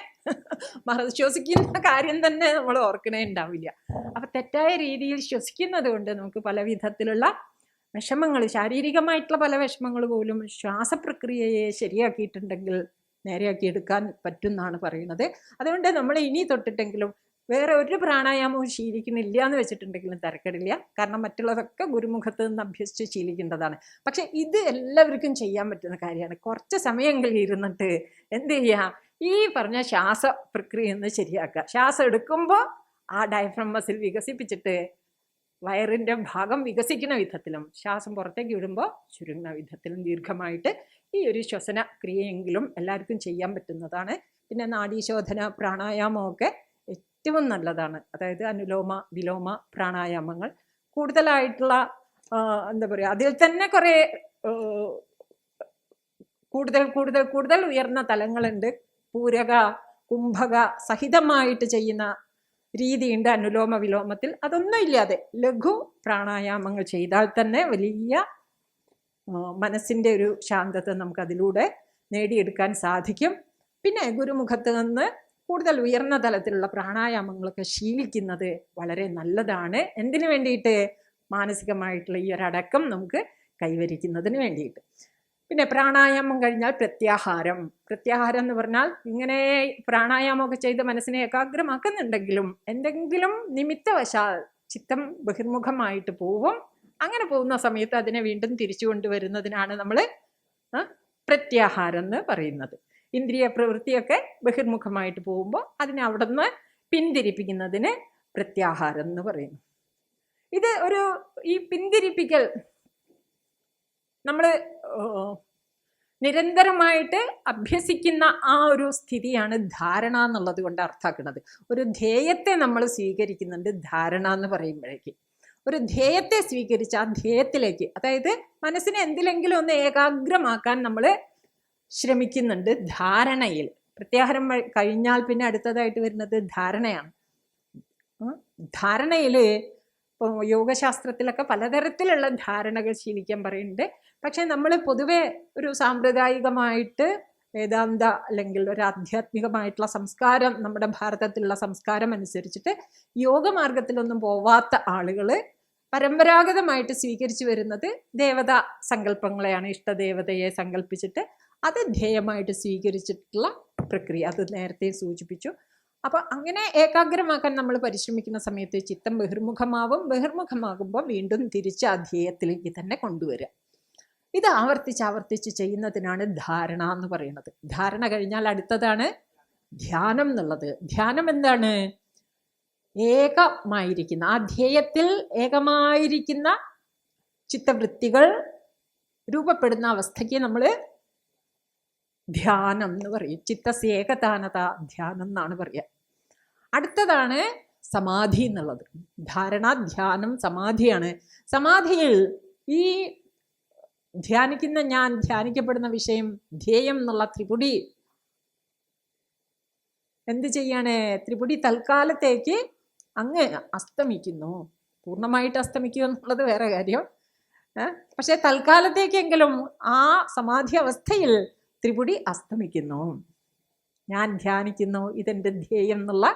ശ്വസിക്കുന്ന കാര്യം തന്നെ നമ്മൾ ഓർക്കണേ ഉണ്ടാവില്ല. അപ്പം തെറ്റായ രീതിയിൽ ശ്വസിക്കുന്നത് കൊണ്ട് നമുക്ക് പല വിധത്തിലുള്ള വിഷമങ്ങൾ, ശാരീരികമായിട്ടുള്ള പല വിഷമങ്ങൾ പോലും ശ്വാസപ്രക്രിയയെ ശരിയാക്കിയിട്ടുണ്ടെങ്കിൽ നേരെയാക്കി എടുക്കാൻ പറ്റും എന്നാണ് പറയുന്നത്. അതുകൊണ്ട് നമ്മൾ ഇനി തൊട്ടിട്ടെങ്കിലും വേറെ ഒരു പ്രാണായാമവും ശീലിക്കുന്നില്ല എന്ന് വെച്ചിട്ടുണ്ടെങ്കിലും തിരക്കടില്ല. കാരണം മറ്റുള്ളതൊക്കെ ഗുരുമുഖത്ത് നിന്ന് അഭ്യസിച്ച് ശീലിക്കേണ്ടതാണ്. പക്ഷെ ഇത് എല്ലാവർക്കും ചെയ്യാൻ പറ്റുന്ന കാര്യമാണ്. കുറച്ച് സമയങ്ങളിൽ ഇരുന്നിട്ട് എന്ത് ചെയ്യുക, ഈ പറഞ്ഞ ശ്വാസ പ്രക്രിയ ഒന്ന് ശരിയാക്കുക. ശ്വാസം എടുക്കുമ്പോൾ ആ ഡയഫ്രം മസിൽ വികസിപ്പിച്ചിട്ട് വയറിൻ്റെ ഭാഗം വികസിക്കുന്ന വിധത്തിലും, ശ്വാസം പുറത്തേക്ക് വിടുമ്പോൾ ചുരുങ്ങുന്ന വിധത്തിലും ദീർഘമായിട്ട് ഈ ഒരു ശ്വസന ക്രിയയെങ്കിലും എല്ലാവർക്കും ചെയ്യാൻ പറ്റുന്നതാണ്. പിന്നെ നാഡീശോധന, പ്രാണായാമമൊക്കെ ഏറ്റവും നല്ലതാണ്. അതായത് അനുലോമ വിലോമ പ്രാണായാമങ്ങൾ കൂടുതലായിട്ടുള്ള എന്താ പറയുക, അതിൽ തന്നെ കുറേ കൂടുതൽ ഉയർന്ന തലങ്ങളുണ്ട്. പൂരക കുംഭക സഹിതമായിട്ട് ചെയ്യുന്ന രീതിയുണ്ട് അനുലോമ വിലോമത്തിൽ. അതൊന്നും ഇല്ലാതെ ലഘു പ്രാണായാമങ്ങൾ ചെയ്താൽ തന്നെ വലിയ മനസ്സിൻ്റെ ഒരു ശാന്തത നമുക്കതിലൂടെ നേടിയെടുക്കാൻ സാധിക്കും. പിന്നെ ഗുരുമുഖത്ത് നിന്ന് കൂടുതൽ ഉയർന്ന തലത്തിലുള്ള പ്രാണായാമങ്ങളൊക്കെ ശീലിക്കുന്നത് വളരെ നല്ലതാണ്. എന്തിനു വേണ്ടിയിട്ട്? മാനസികമായിട്ടുള്ള ഈ ഒരടക്കം നമുക്ക് കൈവരിക്കുന്നതിന് വേണ്ടിയിട്ട്. പിന്നെ പ്രാണായാമം കഴിഞ്ഞാൽ പ്രത്യാഹാരം എന്ന് പറഞ്ഞാൽ, ഇങ്ങനെ പ്രാണായാമമൊക്കെ ചെയ്ത് മനസ്സിനെ ഏകാഗ്രമാക്കുന്നുണ്ടെങ്കിലും എന്തെങ്കിലും നിമിത്തവശാൽ ചിത്തം ബഹിർമുഖമായിട്ട് പോവും. അങ്ങനെ പോകുന്ന സമയത്ത് അതിനെ വീണ്ടും തിരിച്ചു കൊണ്ടുവരുന്നതിനാണ് നമ്മൾ പ്രത്യാഹാരം എന്ന് പറയുന്നത്. ഇന്ദ്രിയ പ്രവൃത്തിയൊക്കെ ബഹിർമുഖമായിട്ട് പോകുമ്പോൾ അതിനെ അവിടെ നിന്ന് പിന്തിരിപ്പിക്കുന്നതിന് പ്രത്യാഹാരം എന്ന് പറയുന്നു. ഇത് ഈ പിന്തിരിപ്പിക്കൽ നമ്മൾ നിരന്തരമായിട്ട് അഭ്യസിക്കുന്ന ആ ഒരു സ്ഥിതിയാണ് ധാരണ എന്നുള്ളത് കൊണ്ട് അർത്ഥാക്കുന്നത്. ഒരു ധ്യേയത്തെ നമ്മൾ സ്വീകരിക്കുന്നുണ്ട് ധാരണ എന്ന് പറയുമ്പോഴേക്ക്. ഒരു ധ്യേയത്തെ സ്വീകരിച്ച് ആ ധ്യേയത്തിലേക്ക്, അതായത് മനസ്സിനെ എന്തിലെങ്കിലും ഒന്ന് ഏകാഗ്രമാക്കാൻ നമ്മൾ ശ്രമിക്കുന്നുണ്ട് ധാരണയിൽ. പ്രത്യാഹാരം കഴിഞ്ഞാൽ പിന്നെ അടുത്തതായിട്ട് വരുന്നത് ധാരണയാണ്. ധാരണയിൽ ഇപ്പോൾ യോഗശാസ്ത്രത്തിലൊക്കെ പലതരത്തിലുള്ള ധാരണകൾ ശീലിക്കാൻ പറയുന്നുണ്ട്. പക്ഷേ നമ്മൾ പൊതുവെ ഒരു സാമ്പ്രദായികമായിട്ട് വേദാന്ത അല്ലെങ്കിൽ ഒരു ആധ്യാത്മികമായിട്ടുള്ള സംസ്കാരം, നമ്മുടെ ഭാരതത്തിലുള്ള സംസ്കാരം അനുസരിച്ചിട്ട് യോഗമാർഗത്തിലൊന്നും പോവാത്ത ആളുകൾ പരമ്പരാഗതമായിട്ട് സ്വീകരിച്ചു വരുന്നത് ദേവതാ സങ്കല്പങ്ങളെയാണ്. ഇഷ്ടദേവതയെ സങ്കല്പിച്ചിട്ട് അത് ധ്യേയമായിട്ട് സ്വീകരിച്ചിട്ടുള്ള പ്രക്രിയ. അത് നേരത്തെ സൂചിപ്പിച്ചു. അപ്പം അങ്ങനെ ഏകാഗ്രമാക്കാൻ നമ്മൾ പരിശ്രമിക്കുന്ന സമയത്ത് ചിത്തം ബഹിർമുഖമാവും. ബഹിർമുഖമാകുമ്പോൾ വീണ്ടും തിരിച്ച് ആ ധ്യേയത്തിലേക്ക് തന്നെ കൊണ്ടുവരിക. ഇത് ആവർത്തിച്ച് ചെയ്യുന്നതിനാണ് ധാരണ എന്ന് പറയുന്നത്. ധാരണ കഴിഞ്ഞാൽ അടുത്തതാണ് ധ്യാനം എന്നുള്ളത്. ധ്യാനം എന്താണ്? ഏകമായിരിക്കുന്ന, ആ ധ്യേയത്തിൽ ഏകമായിരിക്കുന്ന ചിത്തവൃത്തികൾ രൂപപ്പെടുന്ന അവസ്ഥയ്ക്ക് നമ്മൾ ധ്യാനം എന്ന് പറയും. ചിത്തസ്യ ഏകതാനത ധ്യാനം എന്നാണ് പറയുക. അടുത്തതാണ് സമാധി എന്നുള്ളത്. ധാരണ, ധ്യാനം, സമാധിയാണ്. സമാധിയിൽ ഈ ഞാൻ ധ്യാനിക്കപ്പെടുന്ന വിഷയം, ധ്യേയം എന്നുള്ള ത്രിപുടി എന്ത് ചെയ്യാണ്? ത്രിപുടി തൽക്കാലത്തേക്ക് അങ്ങ് അസ്തമിക്കുന്നു. പൂർണ്ണമായിട്ട് അസ്തമിക്കുക എന്നുള്ളത് വേറെ കാര്യം. പക്ഷെ തൽക്കാലത്തേക്കെങ്കിലും ആ സമാധി അവസ്ഥയിൽ ത്രിപുടി അസ്തമിക്കുന്നു. ഞാൻ ധ്യാനിക്കുന്നു, ഇതെൻ്റെ ധ്യേയം എന്നുള്ള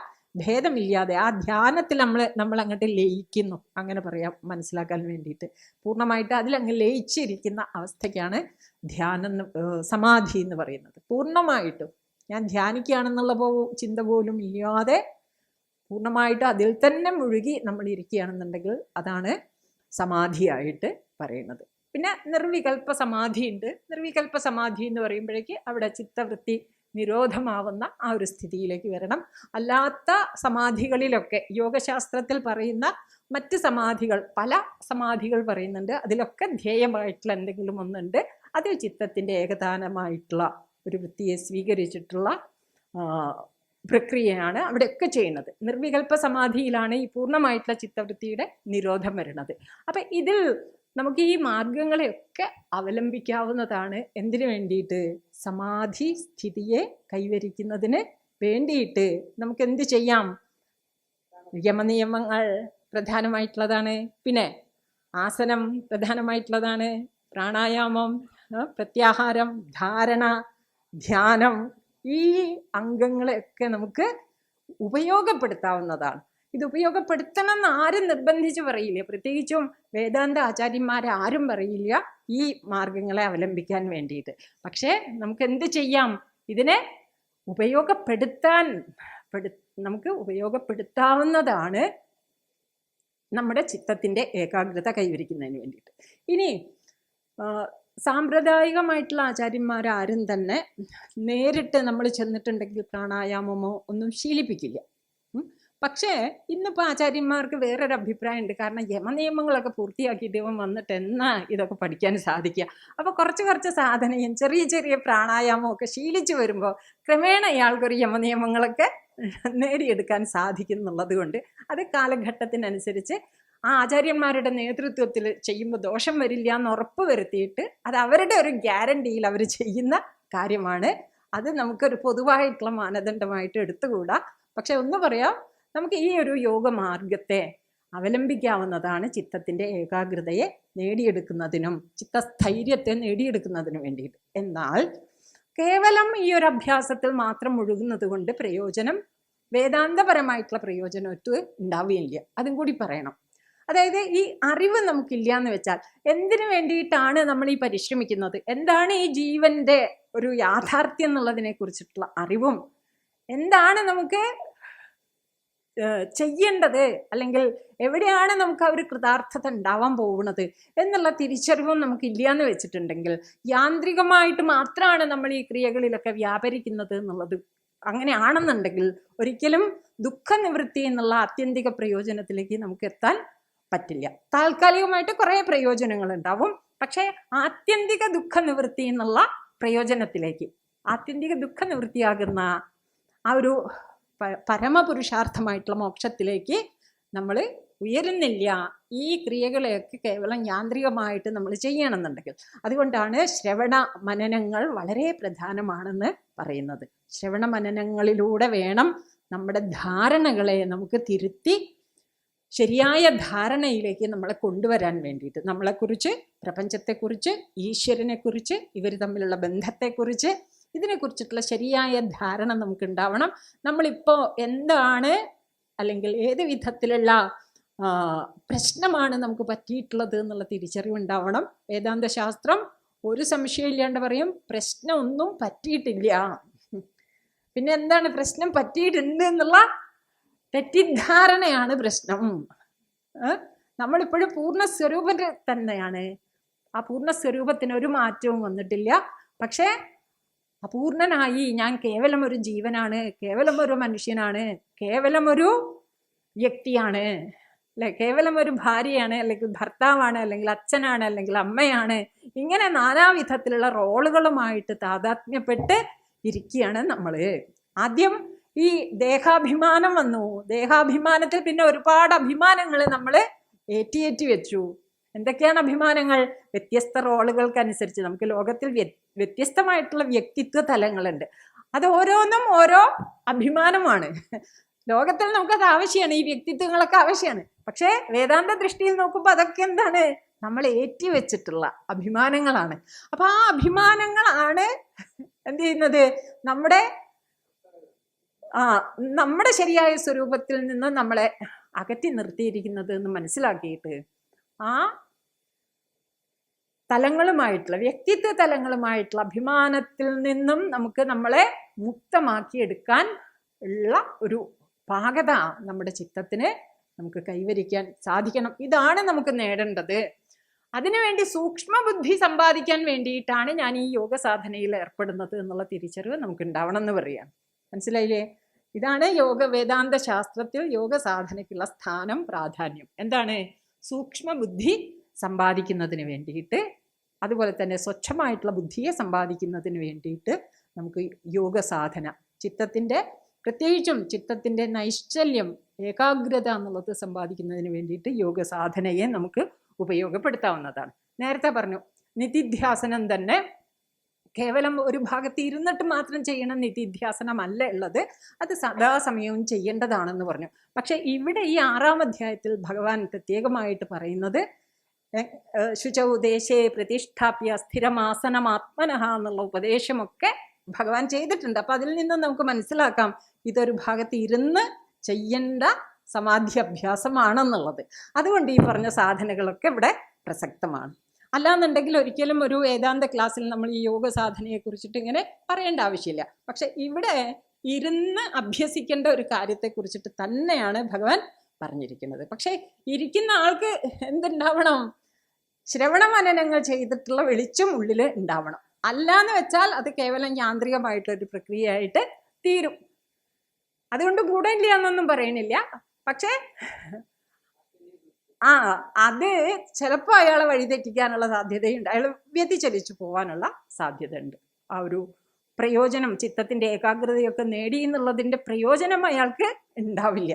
ഭേദമില്ലാതെ ആ ധ്യാനത്തിൽ നമ്മൾ അങ്ങോട്ട് ലയിക്കുന്നു, അങ്ങനെ പറയാം മനസ്സിലാക്കാൻ വേണ്ടിയിട്ട്. പൂർണ്ണമായിട്ട് അതിലങ്ങ് ലയിച്ചിരിക്കുന്ന അവസ്ഥയ്ക്കാണ് ധ്യാനം, സമാധി എന്ന് പറയുന്നത്. പൂർണ്ണമായിട്ടും ഞാൻ ധ്യാനിക്കുകയാണെന്നുള്ള ചിന്ത പോലും ഇല്ലാതെ പൂർണ്ണമായിട്ട് അതിൽ തന്നെ മുഴുകി നമ്മൾ ഇരിക്കുകയാണെന്നുണ്ടെങ്കിൽ അതാണ് സമാധിയായിട്ട് പറയുന്നത്. പിന്നെ നിർവികൽപ്പ സമാധി ഉണ്ട്. നിർവികൽപ്പ സമാധി എന്ന് പറയുമ്പോഴേക്ക് അവിടെ ചിത്തവൃത്തി നിരോധമാവുന്ന ആ ഒരു സ്ഥിതിയിലേക്ക് വരണം. അല്ലാത്ത സമാധികളിലൊക്കെ യോഗശാസ്ത്രത്തിൽ പറയുന്ന മറ്റ് സമാധികൾ, പല സമാധികൾ പറയുന്നുണ്ട്. അതിലൊക്കെ ധ്യേയമായിട്ടുള്ള എന്തെങ്കിലും ഒന്നുണ്ട്. അതിൽ ചിത്തത്തിൻ്റെ ഏകതാനമായിട്ടുള്ള ഒരു വൃത്തിയെ സ്വീകരിച്ചിട്ടുള്ള പ്രക്രിയയാണ് അവിടെയൊക്കെ ചെയ്യുന്നത്. നിർവികൽപ്പ സമാധിയിലാണ് ഈ പൂർണ്ണമായിട്ടുള്ള ചിത്തവൃത്തിയുടെ നിരോധം വരുന്നത്. അപ്പം ഇതിൽ നമുക്ക് ഈ മാർഗങ്ങളെയൊക്കെ അവലംബിക്കാവുന്നതാണ്. എന്തിനു വേണ്ടിയിട്ട്? സമാധി സ്ഥിതിയെ കൈവരിക്കുന്നതിന് വേണ്ടിയിട്ട് നമുക്ക് എന്ത് ചെയ്യാം? യമനിയമങ്ങൾ പ്രധാനമായിട്ടുള്ളതാണ്. പിന്നെ ആസനം പ്രധാനമായിട്ടുള്ളതാണ്. പ്രാണായാമം, പ്രത്യാഹാരം, ധാരണ, ധ്യാനം, ഈ അംഗങ്ങളെയൊക്കെ നമുക്ക് ഉപയോഗപ്പെടുത്താവുന്നതാണ്. ഇത് ഉപയോഗപ്പെടുത്തണം എന്ന് ആരും നിർബന്ധിച്ച് പറയില്ല. പ്രത്യേകിച്ചും വേദാന്ത ആചാര്യന്മാരാരും പറയില്ല ഈ മാർഗങ്ങളെ അവലംബിക്കാൻ വേണ്ടിയിട്ട്. പക്ഷേ നമുക്ക് എന്ത് ചെയ്യാം? ഇതിനെ നമുക്ക് ഉപയോഗപ്പെടുത്താവുന്നതാണ് നമ്മുടെ ചിത്തത്തിൻ്റെ ഏകാഗ്രത കൈവരിക്കുന്നതിന് വേണ്ടിയിട്ട്. ഇനി സാമ്പ്രദായികമായിട്ടുള്ള ആചാര്യന്മാരാരും തന്നെ നേരിട്ട് നമ്മൾ ചെന്നിട്ടുണ്ടെങ്കിൽ പ്രാണായാമമോ ഒന്നും ശീലിപ്പിക്കില്ല. പക്ഷേ ഇന്നിപ്പോൾ ആചാര്യന്മാർക്ക് വേറൊരു അഭിപ്രായമുണ്ട്. കാരണം യമനിയമങ്ങളൊക്കെ പൂർത്തിയാക്കിയിട്ട് ഇവൻ വന്നിട്ട് എന്നാ ഇതൊക്കെ പഠിക്കാൻ സാധിക്കുക. അപ്പോൾ കുറച്ച് സാധനയും ചെറിയ ചെറിയ പ്രാണായാമവും ഒക്കെ ശീലിച്ചു വരുമ്പോൾ ക്രമേണ ഇയാൾക്കൊരു യമനിയമങ്ങളൊക്കെ നേടിയെടുക്കാൻ സാധിക്കും എന്നുള്ളത് കൊണ്ട് അത് കാലഘട്ടത്തിനനുസരിച്ച് ആ ആചാര്യന്മാരുടെ നേതൃത്വത്തിൽ ചെയ്യുമ്പോൾ ദോഷം വരില്ല എന്ന് ഉറപ്പ് വരുത്തിയിട്ട് അത് അവരുടെ ഒരു ഗ്യാരണ്ടിയിൽ അവർ ചെയ്യുന്ന കാര്യമാണ്. അത് നമുക്കൊരു പൊതുവായിട്ടുള്ള മാനദണ്ഡമായിട്ട് എടുത്തുകൂടാ. പക്ഷെ ഒന്ന് പറയാം, നമുക്ക് ഈ ഒരു യോഗമാർഗത്തെ അവലംബിക്കാവുന്നതാണ് ചിത്തത്തിൻ്റെ ഏകാഗ്രതയെ നേടിയെടുക്കുന്നതിനും ചിത്തസ്ഥൈര്യത്തെ നേടിയെടുക്കുന്നതിനും വേണ്ടിയിട്ട്. എന്നാൽ കേവലം ഈ ഒരു അഭ്യാസത്തിൽ മാത്രം മുഴുകുന്നത് കൊണ്ട് പ്രയോജനം, വേദാന്തപരമായിട്ടുള്ള പ്രയോജനം ഒട്ടും ഉണ്ടാവുകയില്ല. അതും കൂടി പറയണം. അതായത് ഈ അറിവ് നമുക്കില്ല എന്ന് വെച്ചാൽ എന്തിനു വേണ്ടിയിട്ടാണ് നമ്മൾ ഈ പരിശ്രമിക്കുന്നത്, എന്താണ് ഈ ജീവന്റെ ഒരു യാഥാർത്ഥ്യം എന്നുള്ളതിനെ കുറിച്ചിട്ടുള്ള അറിവും, എന്താണ് നമുക്ക് ചെയ്യേണ്ടത്, അല്ലെങ്കിൽ എവിടെയാണ് നമുക്ക് ആ ഒരു കൃതാർത്ഥത ഉണ്ടാവാൻ പോകുന്നത് എന്നുള്ള തിരിച്ചറിവും നമുക്കില്ല എന്ന് വെച്ചിട്ടുണ്ടെങ്കിൽ യാന്ത്രികമായിട്ട് മാത്രമാണ് നമ്മൾ ഈ ക്രിയകളിലൊക്കെ വ്യാപരിക്കുന്നത് എന്നുള്ളത് അങ്ങനെയാണെന്നുണ്ടെങ്കിൽ ഒരിക്കലും ദുഃഖനിവൃത്തി എന്നുള്ള ആത്യന്തിക പ്രയോജനത്തിലേക്ക് നമുക്ക് എത്താൻ പറ്റില്ല. താൽക്കാലികമായിട്ട് കുറേ പ്രയോജനങ്ങൾ ഉണ്ടാവും. പക്ഷേ ആത്യന്തിക ദുഃഖനിവൃത്തി എന്നുള്ള പ്രയോജനത്തിലേക്ക്, ആത്യന്തിക ദുഃഖനിവൃത്തിയാകുന്ന ആ ഒരു പരമപുരുഷാർത്ഥമായിട്ടുള്ള മോക്ഷത്തിലേക്ക് നമ്മൾ ഉയരുന്നില്ല ഈ ക്രിയകളെയൊക്കെ കേവലം യാന്ത്രികമായിട്ട് നമ്മൾ ചെയ്യണമെന്നുണ്ടെങ്കിൽ. അതുകൊണ്ടാണ് ശ്രവണ മനനങ്ങൾ വളരെ പ്രധാനമാണെന്ന് പറയുന്നത്. ശ്രവണ മനനങ്ങളിലൂടെ വേണം നമ്മുടെ ധാരണകളെ നമുക്ക് തിരുത്തി ശരിയായ ധാരണയിലേക്ക് നമ്മളെ കൊണ്ടുവരാൻ വേണ്ടിയിട്ട്. നമ്മളെക്കുറിച്ച്, പ്രപഞ്ചത്തെക്കുറിച്ച്, ഈശ്വരനെക്കുറിച്ച്, ഇവർ തമ്മിലുള്ള ബന്ധത്തെക്കുറിച്ച്, ഇതിനെക്കുറിച്ചിട്ടുള്ള ശരിയായ ധാരണ നമുക്കുണ്ടാവണം. നമ്മളിപ്പോൾ എന്താണ്, അല്ലെങ്കിൽ ഏത് വിധത്തിലുള്ള പ്രശ്നമാണ് നമുക്ക് പറ്റിയിട്ടുള്ളത് എന്നുള്ള തിരിച്ചറിവുണ്ടാവണം. വേദാന്ത ശാസ്ത്രം ഒരു സംശയമില്ലാണ്ട് പറയും, പ്രശ്നമൊന്നും പറ്റിയിട്ടില്ല. പിന്നെ എന്താണ് പ്രശ്നം? പറ്റിയിട്ടുണ്ട് എന്നുള്ള തെറ്റിദ്ധാരണയാണ് പ്രശ്നം. നമ്മളിപ്പോഴും പൂർണ്ണസ്വരൂപത്തിൽ തന്നെയാണ്. ആ പൂർണ്ണസ്വരൂപത്തിന് ഒരു മാറ്റവും വന്നിട്ടില്ല. പക്ഷേ അപൂർണനായി ഞാൻ കേവലം ഒരു ജീവനാണ്, കേവലം ഒരു മനുഷ്യനാണ്, കേവലം ഒരു വ്യക്തിയാണ്, അല്ലെ, കേവലം ഒരു ഭാര്യയാണ്, അല്ലെങ്കിൽ ഭർത്താവാണ്, അല്ലെങ്കിൽ അച്ഛനാണ്, അല്ലെങ്കിൽ അമ്മയാണ്. ഇങ്ങനെ നാനാവിധത്തിലുള്ള റോളുകളുമായിട്ട് താതാത്മ്യപ്പെട്ട് ഇരിക്കുകയാണ് നമ്മൾ. ആദ്യം ഈ ദേഹാഭിമാനം വന്നു. ദേഹാഭിമാനത്തിൽ പിന്നെ ഒരുപാട് അഭിമാനങ്ങൾ നമ്മൾ ഏറ്റി വെച്ചു. എന്തൊക്കെയാണ് അഭിമാനങ്ങൾ? വ്യത്യസ്ത റോളുകൾക്കനുസരിച്ച് നമുക്ക് ലോകത്തിൽ വ്യത്യസ്തമായിട്ടുള്ള വ്യക്തിത്വ തലങ്ങളുണ്ട്. അത് ഓരോന്നും ഓരോ അഭിമാനമാണ്. ലോകത്തിൽ നമുക്കത് ആവശ്യമാണ്, ഈ വ്യക്തിത്വങ്ങളൊക്കെ ആവശ്യമാണ്. പക്ഷേ വേദാന്ത ദൃഷ്ടിയിൽ നോക്കുമ്പോൾ അതൊക്കെ എന്താണ്? നമ്മൾ ഏറ്റി വെച്ചിട്ടുള്ള അഭിമാനങ്ങളാണ്. അപ്പൊ ആ അഭിമാനങ്ങളാണ് എന്ത് ചെയ്യുന്നത്? നമ്മുടെ ശരിയായ സ്വരൂപത്തിൽ നിന്ന് നമ്മളെ അകറ്റി നിർത്തിയിരിക്കുന്നത് എന്ന് മനസ്സിലാക്കിയിട്ട് ആ തലങ്ങളുമായിട്ടുള്ള വ്യക്തിത്വ തലങ്ങളുമായിട്ടുള്ള അഭിമാനത്തിൽ നിന്നും നമുക്ക് നമ്മളെ മുക്തമാക്കിയെടുക്കാൻ ഉള്ള ഒരു പാകത നമ്മുടെ ചിത്തത്തിന് നമുക്ക് കൈവരിക്കാൻ സാധിക്കണം. ഇതാണ് നമുക്ക് നേടേണ്ടത്. അതിനുവേണ്ടി സൂക്ഷ്മ ബുദ്ധി സമ്പാദിക്കാൻ വേണ്ടിയിട്ടാണ് ഞാൻ ഈ യോഗ സാധനയിൽ ഏർപ്പെടുന്നത് എന്നുള്ള തിരിച്ചറിവ് നമുക്ക് ഉണ്ടാവണം എന്ന് പറയാം. മനസ്സിലായില്ലേ? ഇതാണ് വേദാന്ത ശാസ്ത്രത്തിൽ യോഗ സാധനയ്ക്കുള്ള സ്ഥാനം, പ്രാധാന്യം. എന്താണ്? സൂക്ഷ്മ ബുദ്ധി സമ്പാദിക്കുന്നതിന് വേണ്ടിയിട്ട്, അതുപോലെ തന്നെ സ്വച്ഛമായിട്ടുള്ള ബുദ്ധിയെ സമ്പാദിക്കുന്നതിന് വേണ്ടിയിട്ട് നമുക്ക് യോഗ സാധന, പ്രത്യേകിച്ചും ചിത്തത്തിൻ്റെ നൈശ്ചല്യം, ഏകാഗ്രത എന്നുള്ളത് സമ്പാദിക്കുന്നതിന് വേണ്ടിയിട്ട് യോഗ സാധനയെ നമുക്ക് ഉപയോഗപ്പെടുത്താവുന്നതാണ്. നേരത്തെ പറഞ്ഞു, നിധിധ്യാസനം തന്നെ കേവലം ഒരു ഭാഗത്ത് ഇരുന്നിട്ട് മാത്രം ചെയ്യണം നിധിധ്യാസനമല്ല ഉള്ളത്, അത് സദാസമയവും ചെയ്യേണ്ടതാണെന്ന് പറഞ്ഞു. പക്ഷെ ഇവിടെ ഈ 6-ാം അധ്യായത്തിൽ ഭഗവാൻ പ്രത്യേകമായിട്ട് പറയുന്നത് ശുചൗ ദേശേ പ്രതിഷ്ഠാപ്യ സ്ഥിരമാസനമാത്മനഃ എന്നുള്ള ഉപദേശമൊക്കെ ഭഗവാൻ ചെയ്തിട്ടുണ്ട്. അപ്പൊ അതിൽ നിന്ന് നമുക്ക് മനസ്സിലാക്കാം ഇതൊരു ഭാഗത്ത് ഇരുന്ന് ചെയ്യേണ്ട സമാധ്യാഭ്യാസമാണെന്നുള്ളത്. അതുകൊണ്ട് ഈ പറഞ്ഞ സാധനകളൊക്കെ ഇവിടെ പ്രസക്തമാണ്. അല്ലാന്നുണ്ടെങ്കിൽ ഒരിക്കലും ഒരു വേദാന്ത ക്ലാസ്സിൽ നമ്മൾ ഈ യോഗ സാധനയെ കുറിച്ചിട്ട് ഇങ്ങനെ പറയേണ്ട ആവശ്യമില്ല. പക്ഷെ ഇവിടെ ഇരുന്ന് അഭ്യസിക്കേണ്ട ഒരു കാര്യത്തെ കുറിച്ചിട്ട് തന്നെയാണ് ഭഗവാൻ പറഞ്ഞിരിക്കുന്നത്. പക്ഷെ ഇരിക്കുന്ന ആൾക്ക് എന്തുണ്ടാവണം? ശ്രവണ മനനങ്ങൾ ചെയ്തിട്ടുള്ള വെളിച്ചം ഉള്ളിൽ ഉണ്ടാവണം. അല്ലാന്ന് വെച്ചാൽ അത് കേവലം യാന്ത്രികമായിട്ടൊരു പ്രക്രിയയായിട്ട് തീരും. അതുകൊണ്ട് ഗുണമില്ല എന്നൊന്നും പറയണില്ല. പക്ഷേ അത് ചിലപ്പോൾ അയാളെ വഴിതെറ്റിക്കാനുള്ള സാധ്യതയുണ്ട്, അയാൾ വ്യതിചലിച്ചു പോകാനുള്ള സാധ്യത ഉണ്ട്. ആ ഒരു പ്രയോജനം, ചിത്തത്തിന്റെ ഏകാഗ്രതയൊക്കെ നേടി എന്നുള്ളതിന്റെ പ്രയോജനം അയാൾക്ക് ഉണ്ടാവില്ല.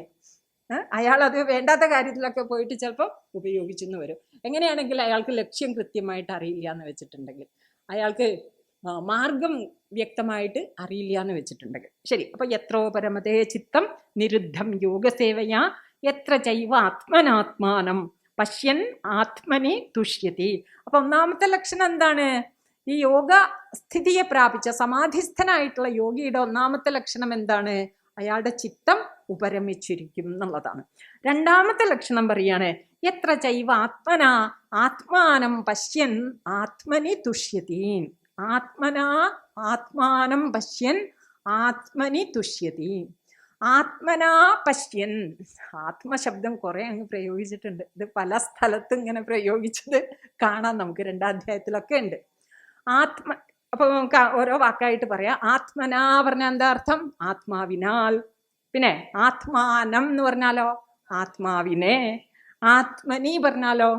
അയാൾ അത് വേണ്ടാത്ത കാര്യത്തിലൊക്കെ പോയിട്ട് ചിലപ്പോൾ ഉപയോഗിച്ചെന്ന് വരും. എങ്ങനെയാണെങ്കിൽ അയാൾക്ക് ലക്ഷ്യം കൃത്യമായിട്ട് അറിയില്ല എന്ന് വെച്ചിട്ടുണ്ടെങ്കിൽ, അയാൾക്ക് മാർഗം വ്യക്തമായിട്ട് അറിയില്ല എന്ന് വെച്ചിട്ടുണ്ടെങ്കിൽ ശരി. അപ്പൊ എത്രോ പരമതേ ചിത്തം നിരുദ്ധം യോഗസേവയാ എത്ര ചൈവ ആത്മനാത്മാനം പശ്യൻ ആത്മനെ തുഷ്യതി. അപ്പൊ ഒന്നാമത്തെ ലക്ഷണം എന്താണ്? ഈ യോഗ സ്ഥിതിയെ പ്രാപിച്ച സമാധിസ്ഥനായിട്ടുള്ള യോഗിയുടെ ഒന്നാമത്തെ ലക്ഷണം എന്താണ്? അയാളുടെ ചിത്തം ഉപരമിച്ചിരിക്കും എന്നുള്ളതാണ്. രണ്ടാമത്തെ ലക്ഷണം പറയാണ് എത്ര ചൈവ ആത്മനാ ആത്മാനം പശ്യൻ ആത്മനി തുഷ്യതി. ആത്മനാ ആത്മാനം പശ്യൻ ആത്മനി തുഷ്യതി. ആത്മനാ പശ്യൻ, ആത്മശബ്ദം കുറെ അങ്ങ് പ്രയോഗിച്ചിട്ടുണ്ട്. ഇത് പല സ്ഥലത്തും ഇങ്ങനെ പ്രയോഗിച്ചത് കാണാം നമുക്ക്. 2-ാം അധ്യായത്തിലൊക്കെ ഉണ്ട്. അപ്പൊ നമുക്ക് ഓരോ വാക്കായിട്ട് പറയാം. ആത്മനാ പറഞ്ഞാൽ എന്താ അർത്ഥം? ആത്മാവിനാൽ. പിന്നെ ആത്മാനം എന്ന് പറഞ്ഞാലോ ആത്മാവിനെ. ആത്മനി പറഞ്ഞാലോ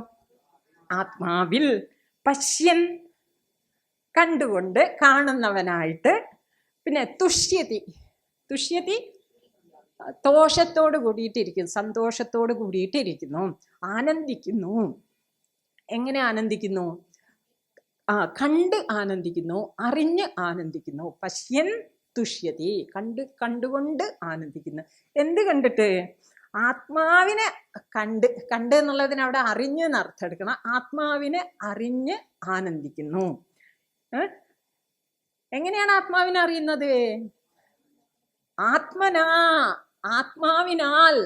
ആത്മാവിൽ. പശ്യൻ കണ്ടുകൊണ്ട്, കാണുന്നവനായിട്ട്. പിന്നെ തുഷ്യതി, തുഷ്യതി തോഷത്തോട് കൂടിയിട്ടിരിക്കുന്നു, സന്തോഷത്തോട് കൂടിയിട്ടിരിക്കുന്നു, ആനന്ദിക്കുന്നു. എങ്ങനെ ആനന്ദിക്കുന്നു? കണ്ട് ആനന്ദിക്കുന്നു, അറിഞ്ഞ് ആനന്ദിക്കുന്നു. പശ്യൻ തുഷ്യതി, കണ്ടുകൊണ്ട് ആനന്ദിക്കുന്നു. എന്ത് കണ്ടിട്ട്? ആത്മാവിനെ കണ്ട് എന്നുള്ളതിന് അവിടെ അറിഞ്ഞ് എന്ന് അർത്ഥം എടുക്കണം. ആത്മാവിനെ അറിഞ്ഞ് ആനന്ദിക്കുന്നു. എങ്ങനെയാണ് ആത്മാവിനെ അറിയുന്നത്? ആത്മനാ, ആത്മാവിനാൽ.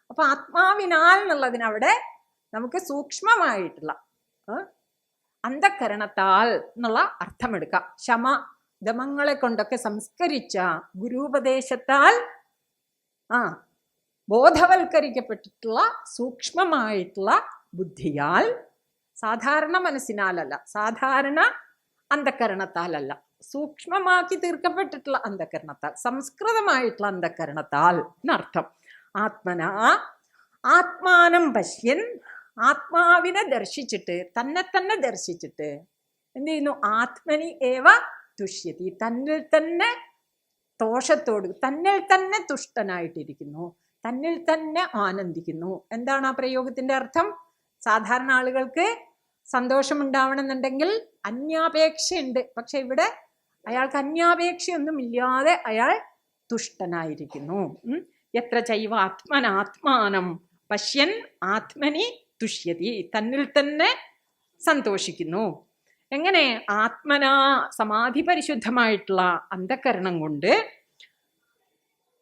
അപ്പൊ ആത്മാവിനാൽ എന്നുള്ളതിനവിടെ നമുക്ക് സൂക്ഷ്മമായിട്ടുള്ള അന്ധക്കരണത്താൽ എന്നുള്ള അർത്ഥം എടുക്കാം. ദമങ്ങളെ കൊണ്ടൊക്കെ സംസ്കരിച്ച ഗുരുപദേശത്താൽ ബോധവൽക്കരിക്കപ്പെട്ടിട്ടുള്ള സൂക്ഷ്മമായിട്ടുള്ള ബുദ്ധിയാൽ, സാധാരണ മനസ്സിനാലല്ല, സാധാരണ അന്ധകരണത്താലല്ല, സൂക്ഷ്മമാക്കി തീർക്കപ്പെട്ടിട്ടുള്ള അന്ധകരണത്താൽ, സംസ്കൃതമായിട്ടുള്ള അന്ധകരണത്താൽ എന്നർത്ഥം. ആത്മന ആത്മാനം പശ്യൻ, ആത്മാവിനെ ദർശിച്ചിട്ട്, തന്നെ ദർശിച്ചിട്ട് എന്ത് ചെയ്യുന്നു? ആത്മനി ഏവ തുഷ്യതി, തന്നിൽ തന്നെ തോഷത്തോട്, തന്നിൽ തന്നെ തുഷ്ടനായിട്ടിരിക്കുന്നു, തന്നിൽ തന്നെ ആനന്ദിക്കുന്നു. എന്താണ് ആ പ്രയോഗത്തിന്റെ അർത്ഥം? സാധാരണ ആളുകൾക്ക് സന്തോഷമുണ്ടാവണമെന്നുണ്ടെങ്കിൽ അന്യാപേക്ഷയുണ്ട്. പക്ഷെ ഇവിടെ അയാൾക്ക് അന്യാപേക്ഷയൊന്നും ഇല്ലാതെ അയാൾ തുഷ്ടനായിരിക്കുന്നു. എത്ര ചൈവ ആത്മനാത്മാനം പശ്യൻ ആത്മനി തുഷ്യതി, തന്നിൽ തന്നെ സന്തോഷിക്കുന്നു. എങ്ങനെ? ആത്മനാ, സമാധി പരിശുദ്ധമായിട്ടുള്ള അന്ധകരണം കൊണ്ട്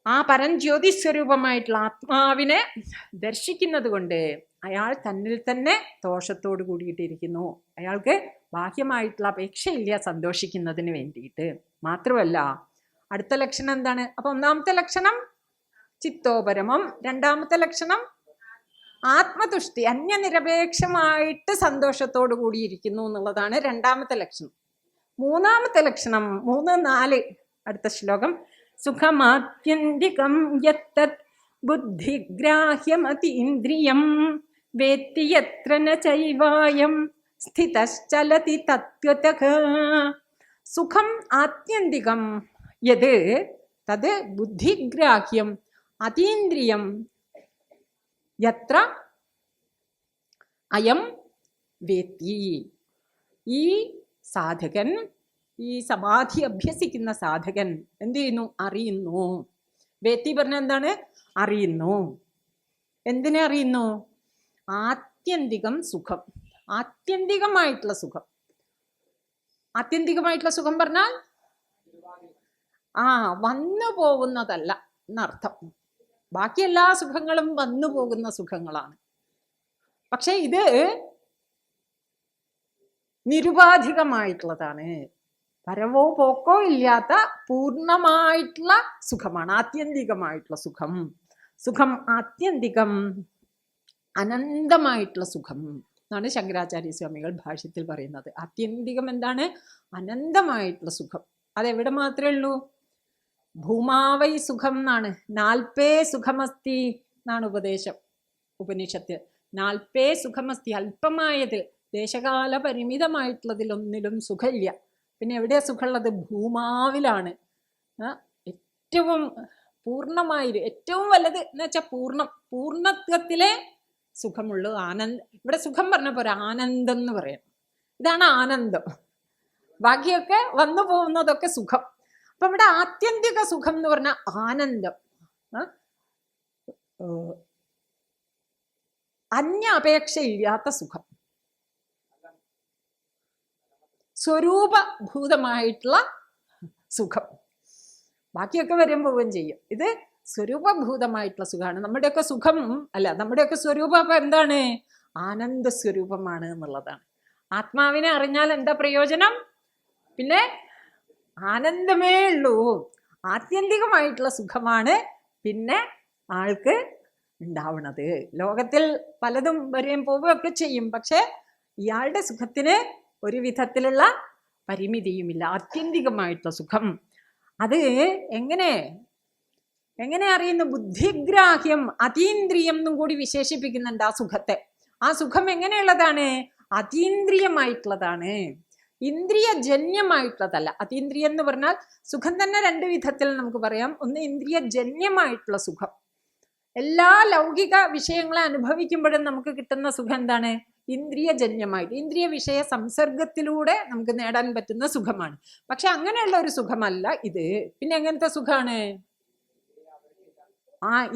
ആ പരഞ്ജ്യോതി സ്വരൂപമായിട്ടുള്ള ആത്മാവിനെ ദർശിക്കുന്നത് കൊണ്ട് അയാൾ തന്നിൽ തന്നെ ദോഷത്തോട് കൂടിയിട്ടിരിക്കുന്നു. അയാൾക്ക് ബാഹ്യമായിട്ടുള്ള അപേക്ഷയില്ല സന്തോഷിക്കുന്നതിന് വേണ്ടിയിട്ട്. മാത്രമല്ല അടുത്ത ലക്ഷണം എന്താണ്? അപ്പൊ ഒന്നാമത്തെ ലക്ഷണം ചിത്തോപരമം, രണ്ടാമത്തെ ലക്ഷണം ആത്മതുഷ്ടി, അന്യനിരപേക്ഷമായിട്ട് സന്തോഷത്തോടു കൂടിയിരിക്കുന്നു എന്നുള്ളതാണ് രണ്ടാമത്തെ ലക്ഷണം. മൂന്നാമത്തെ ലക്ഷണം 3, 4 അടുത്ത ശ്ലോകം. സുഖമാത്യന്തികം യത്തത് ബുദ്ധിഗ്രാഹ്യമതീന്ദ്രിയം വേത്തി യത്ര ന ചൈവായം സ്ഥിതശ്ചലതി തത്വതഃ. സുഖം ആത്യന്തികം യത് തത് ബുദ്ധിഗ്രാഹ്യം അതീന്ദ്രിയം യത്ര അയം വേത്തി. ഈ സാധകൻ, ഈ സമാധി അഭ്യസിക്കുന്ന സാധകൻ എന്ത് ചെയ്യുന്നു? അറിയുന്നു. വേത്തി പറഞ്ഞ എന്താണ്? അറിയുന്നു. എന്തിനെ അറിയുന്നു? ആത്യന്തികം സുഖം, ആത്യന്തികമായിട്ടുള്ള സുഖം. ആത്യന്തികമായിട്ടുള്ള സുഖം പറഞ്ഞാൽ വന്നു പോകുന്നതല്ല എന്നർത്ഥം. ബാക്കി എല്ലാ സുഖങ്ങളും വന്നു പോകുന്ന സുഖങ്ങളാണ്. പക്ഷെ ഇത് നിരുപാധികമായിട്ടുള്ളതാണ്. വരവോ പോക്കോ ഇല്ലാത്ത പൂർണ്ണമായിട്ടുള്ള സുഖമാണ് ആത്യന്തികമായിട്ടുള്ള സുഖം. സുഖം ആത്യന്തികം അനന്തമായിട്ടുള്ള സുഖം എന്നാണ് ശങ്കരാചാര്യ സ്വാമികൾ ഭാഷ്യത്തിൽ പറയുന്നത്. ആത്യന്തികം എന്താണ്? അനന്തമായിട്ടുള്ള സുഖം. അതെവിടെ മാത്രമേ ഉള്ളൂ? ഭൂമാവൈ സുഖം എന്നാണ്. നാൽപ്പേ സുഖമസ്തി എന്നാണ് ഉപദേശം ഉപനിഷത്ത്. നാൽപ്പേ സുഖമസ്തി, അല്പമായതിൽ, ദേശകാല പരിമിതമായിട്ടുള്ളതിലൊന്നിലും സുഖമില്ല. പിന്നെ എവിടെയാ സുഖമുള്ളത്? ഭൂമാവിലാണ്. ഏറ്റവും പൂർണ്ണമായി, ഏറ്റവും വലുത് എന്ന് വെച്ചാൽ പൂർണ്ണത്വത്തിലെ സുഖമുള്ളൂ. ഇവിടെ സുഖം പറഞ്ഞ പോരാ, ആനന്ദം എന്ന് പറയാം. ഇതാണ് ആനന്ദം. ബാക്കിയൊക്കെ വന്നു പോകുന്നതൊക്കെ സുഖം. അപ്പൊ ഇവിടെ ആത്യന്തിക സുഖം എന്ന് പറഞ്ഞ ആനന്ദം, അന്യ അപേക്ഷയില്ലാത്ത സുഖം, സ്വരൂപഭൂതമായിട്ടുള്ള സുഖം. ബാക്കിയൊക്കെ വരും പോവുകയും ചെയ്യും. ഇത് സ്വരൂപഭൂതമായിട്ടുള്ള സുഖമാണ്. നമ്മുടെയൊക്കെ സുഖം അല്ല, നമ്മുടെയൊക്കെ സ്വരൂപം അപ്പൊ എന്താണ്? ആനന്ദ സ്വരൂപമാണ് എന്നുള്ളതാണ്. ആത്മാവിനെ അറിഞ്ഞാൽ എന്താ പ്രയോജനം? പിന്നെ ആനന്ദമേ ഉള്ളൂ. ആത്യന്തികമായിട്ടുള്ള സുഖമാണ് പിന്നെ ആൾക്ക് ഉണ്ടാവുന്നത്. ലോകത്തിൽ പലതും വരെയും പോവുകയൊക്കെ ചെയ്യും. പക്ഷെ ഇയാളുടെ സുഖത്തിന് ഒരു വിധത്തിലുള്ള പരിമിതിയുമില്ല. ആത്യന്തികമായിട്ടുള്ള സുഖം. അത് എങ്ങനെ അറിയുന്നു? ബുദ്ധിഗ്രാഹ്യം അതീന്ദ്രിയം എന്നും കൂടി വിശേഷിപ്പിക്കുന്നുണ്ട് ആ സുഖത്തെ. ആ സുഖം എങ്ങനെയുള്ളതാണ്? അതീന്ദ്രിയമായിട്ടുള്ളതാണ്, ഇന്ദ്രിയജന്യമായിട്ടുള്ളതല്ല. അതീന്ദ്രിയം എന്ന് പറഞ്ഞാൽ സുഖം തന്നെ 2 വിധത്തിൽ നമുക്ക് പറയാം. ഒന്ന് ഇന്ദ്രിയജന്യമായിട്ടുള്ള സുഖം. എല്ലാ ലൗകിക വിഷയങ്ങളെ അനുഭവിക്കുമ്പോഴും നമുക്ക് കിട്ടുന്ന സുഖം എന്താണ്? ഇന്ദ്രിയജന്യമായിട്ട്, ഇന്ദ്രിയ വിഷയ സംസർഗത്തിലൂടെ നമുക്ക് നേടാൻ പറ്റുന്ന സുഖമാണ്. പക്ഷെ അങ്ങനെയുള്ള ഒരു സുഖമല്ല ഇത്. പിന്നെ എങ്ങനത്തെ സുഖമാണ്?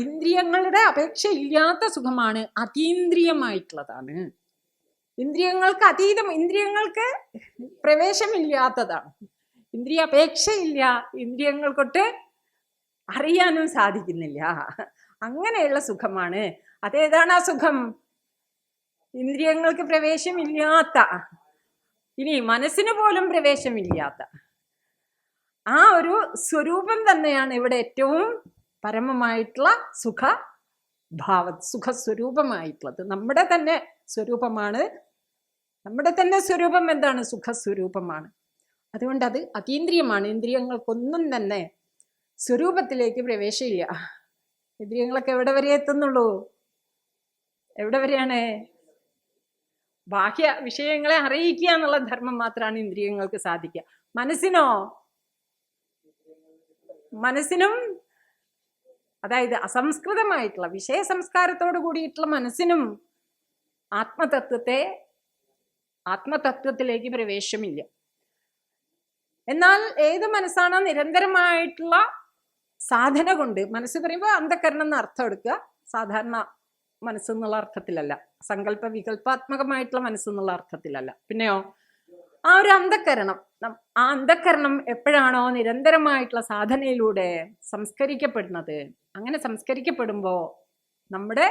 ഇന്ദ്രിയങ്ങളുടെ അപേക്ഷ ഇല്ലാത്ത സുഖമാണ്, അതീന്ദ്രിയമായിട്ടുള്ളതാണ്. ഇന്ദ്രിയങ്ങൾക്ക് അതീതം, ഇന്ദ്രിയങ്ങൾക്ക് പ്രവേശമില്ലാത്തതാണ്. ഇന്ദ്രിയ അപേക്ഷയില്ല, ഇന്ദ്രിയങ്ങൾക്കൊട്ട് അറിയാനും സാധിക്കുന്നില്ല. അങ്ങനെയുള്ള സുഖമാണ്. അതേതാണ് ആ സുഖം? ഇന്ദ്രിയങ്ങൾക്ക് പ്രവേശമില്ലാത്ത, ഇനി മനസ്സിന് പോലും പ്രവേശമില്ലാത്ത, ആ ഒരു സ്വരൂപം തന്നെയാണ് ഇവിടെ ഏറ്റവും പരമമായിട്ടുള്ള സുഖസ്വരൂപമായിട്ടുള്ളത്. നമ്മുടെ തന്നെ സ്വരൂപമാണ്. നമ്മുടെ തന്നെ സ്വരൂപം എന്താണ്? സുഖസ്വരൂപമാണ്. അതുകൊണ്ട് അത് അതീന്ദ്രിയമാണ്. ഇന്ദ്രിയങ്ങൾക്കൊന്നും തന്നെ സ്വരൂപത്തിലേക്ക് പ്രവേശമില്ല. ഇന്ദ്രിയങ്ങളൊക്കെ എവിടെ വരെ എത്തുന്നുള്ളൂ? എവിടെ വരെയാണ്? ബാഹ്യ വിഷയങ്ങളെ അറിയിക്കുക എന്നുള്ള ധർമ്മം മാത്രമാണ് ഇന്ദ്രിയങ്ങൾക്ക് സാധിക്കുക. മനസ്സിനും അതായത് അസംസ്കൃതമായിട്ടുള്ള വിഷയ സംസ്കാരത്തോട് കൂടിയിട്ടുള്ള മനസ്സിനും ആത്മതത്വത്തിലേക്ക് പ്രവേശമില്ല. എന്നാൽ ഏത് മനസ്സാണ് നിരന്തരമായിട്ടുള്ള സാധന കൊണ്ട്, മനസ്സ് പറയുമ്പോൾ അന്ധകരണം എന്ന് അർത്ഥം എടുക്കുക, സാധാരണ മനസ്സെന്നുള്ള അർത്ഥത്തിലല്ല, സങ്കല്പ വികല്പാത്മകമായിട്ടുള്ള മനസ്സെന്നുള്ള അർത്ഥത്തിലല്ല. പിന്നെയോ ആ ഒരു അന്ധകരണം എപ്പോഴാണോ നിരന്തരമായിട്ടുള്ള സാധനയിലൂടെ സംസ്കരിക്കപ്പെടുന്നത്, അങ്ങനെ സംസ്കരിക്കപ്പെടുമ്പോൾ നമ്മുടെ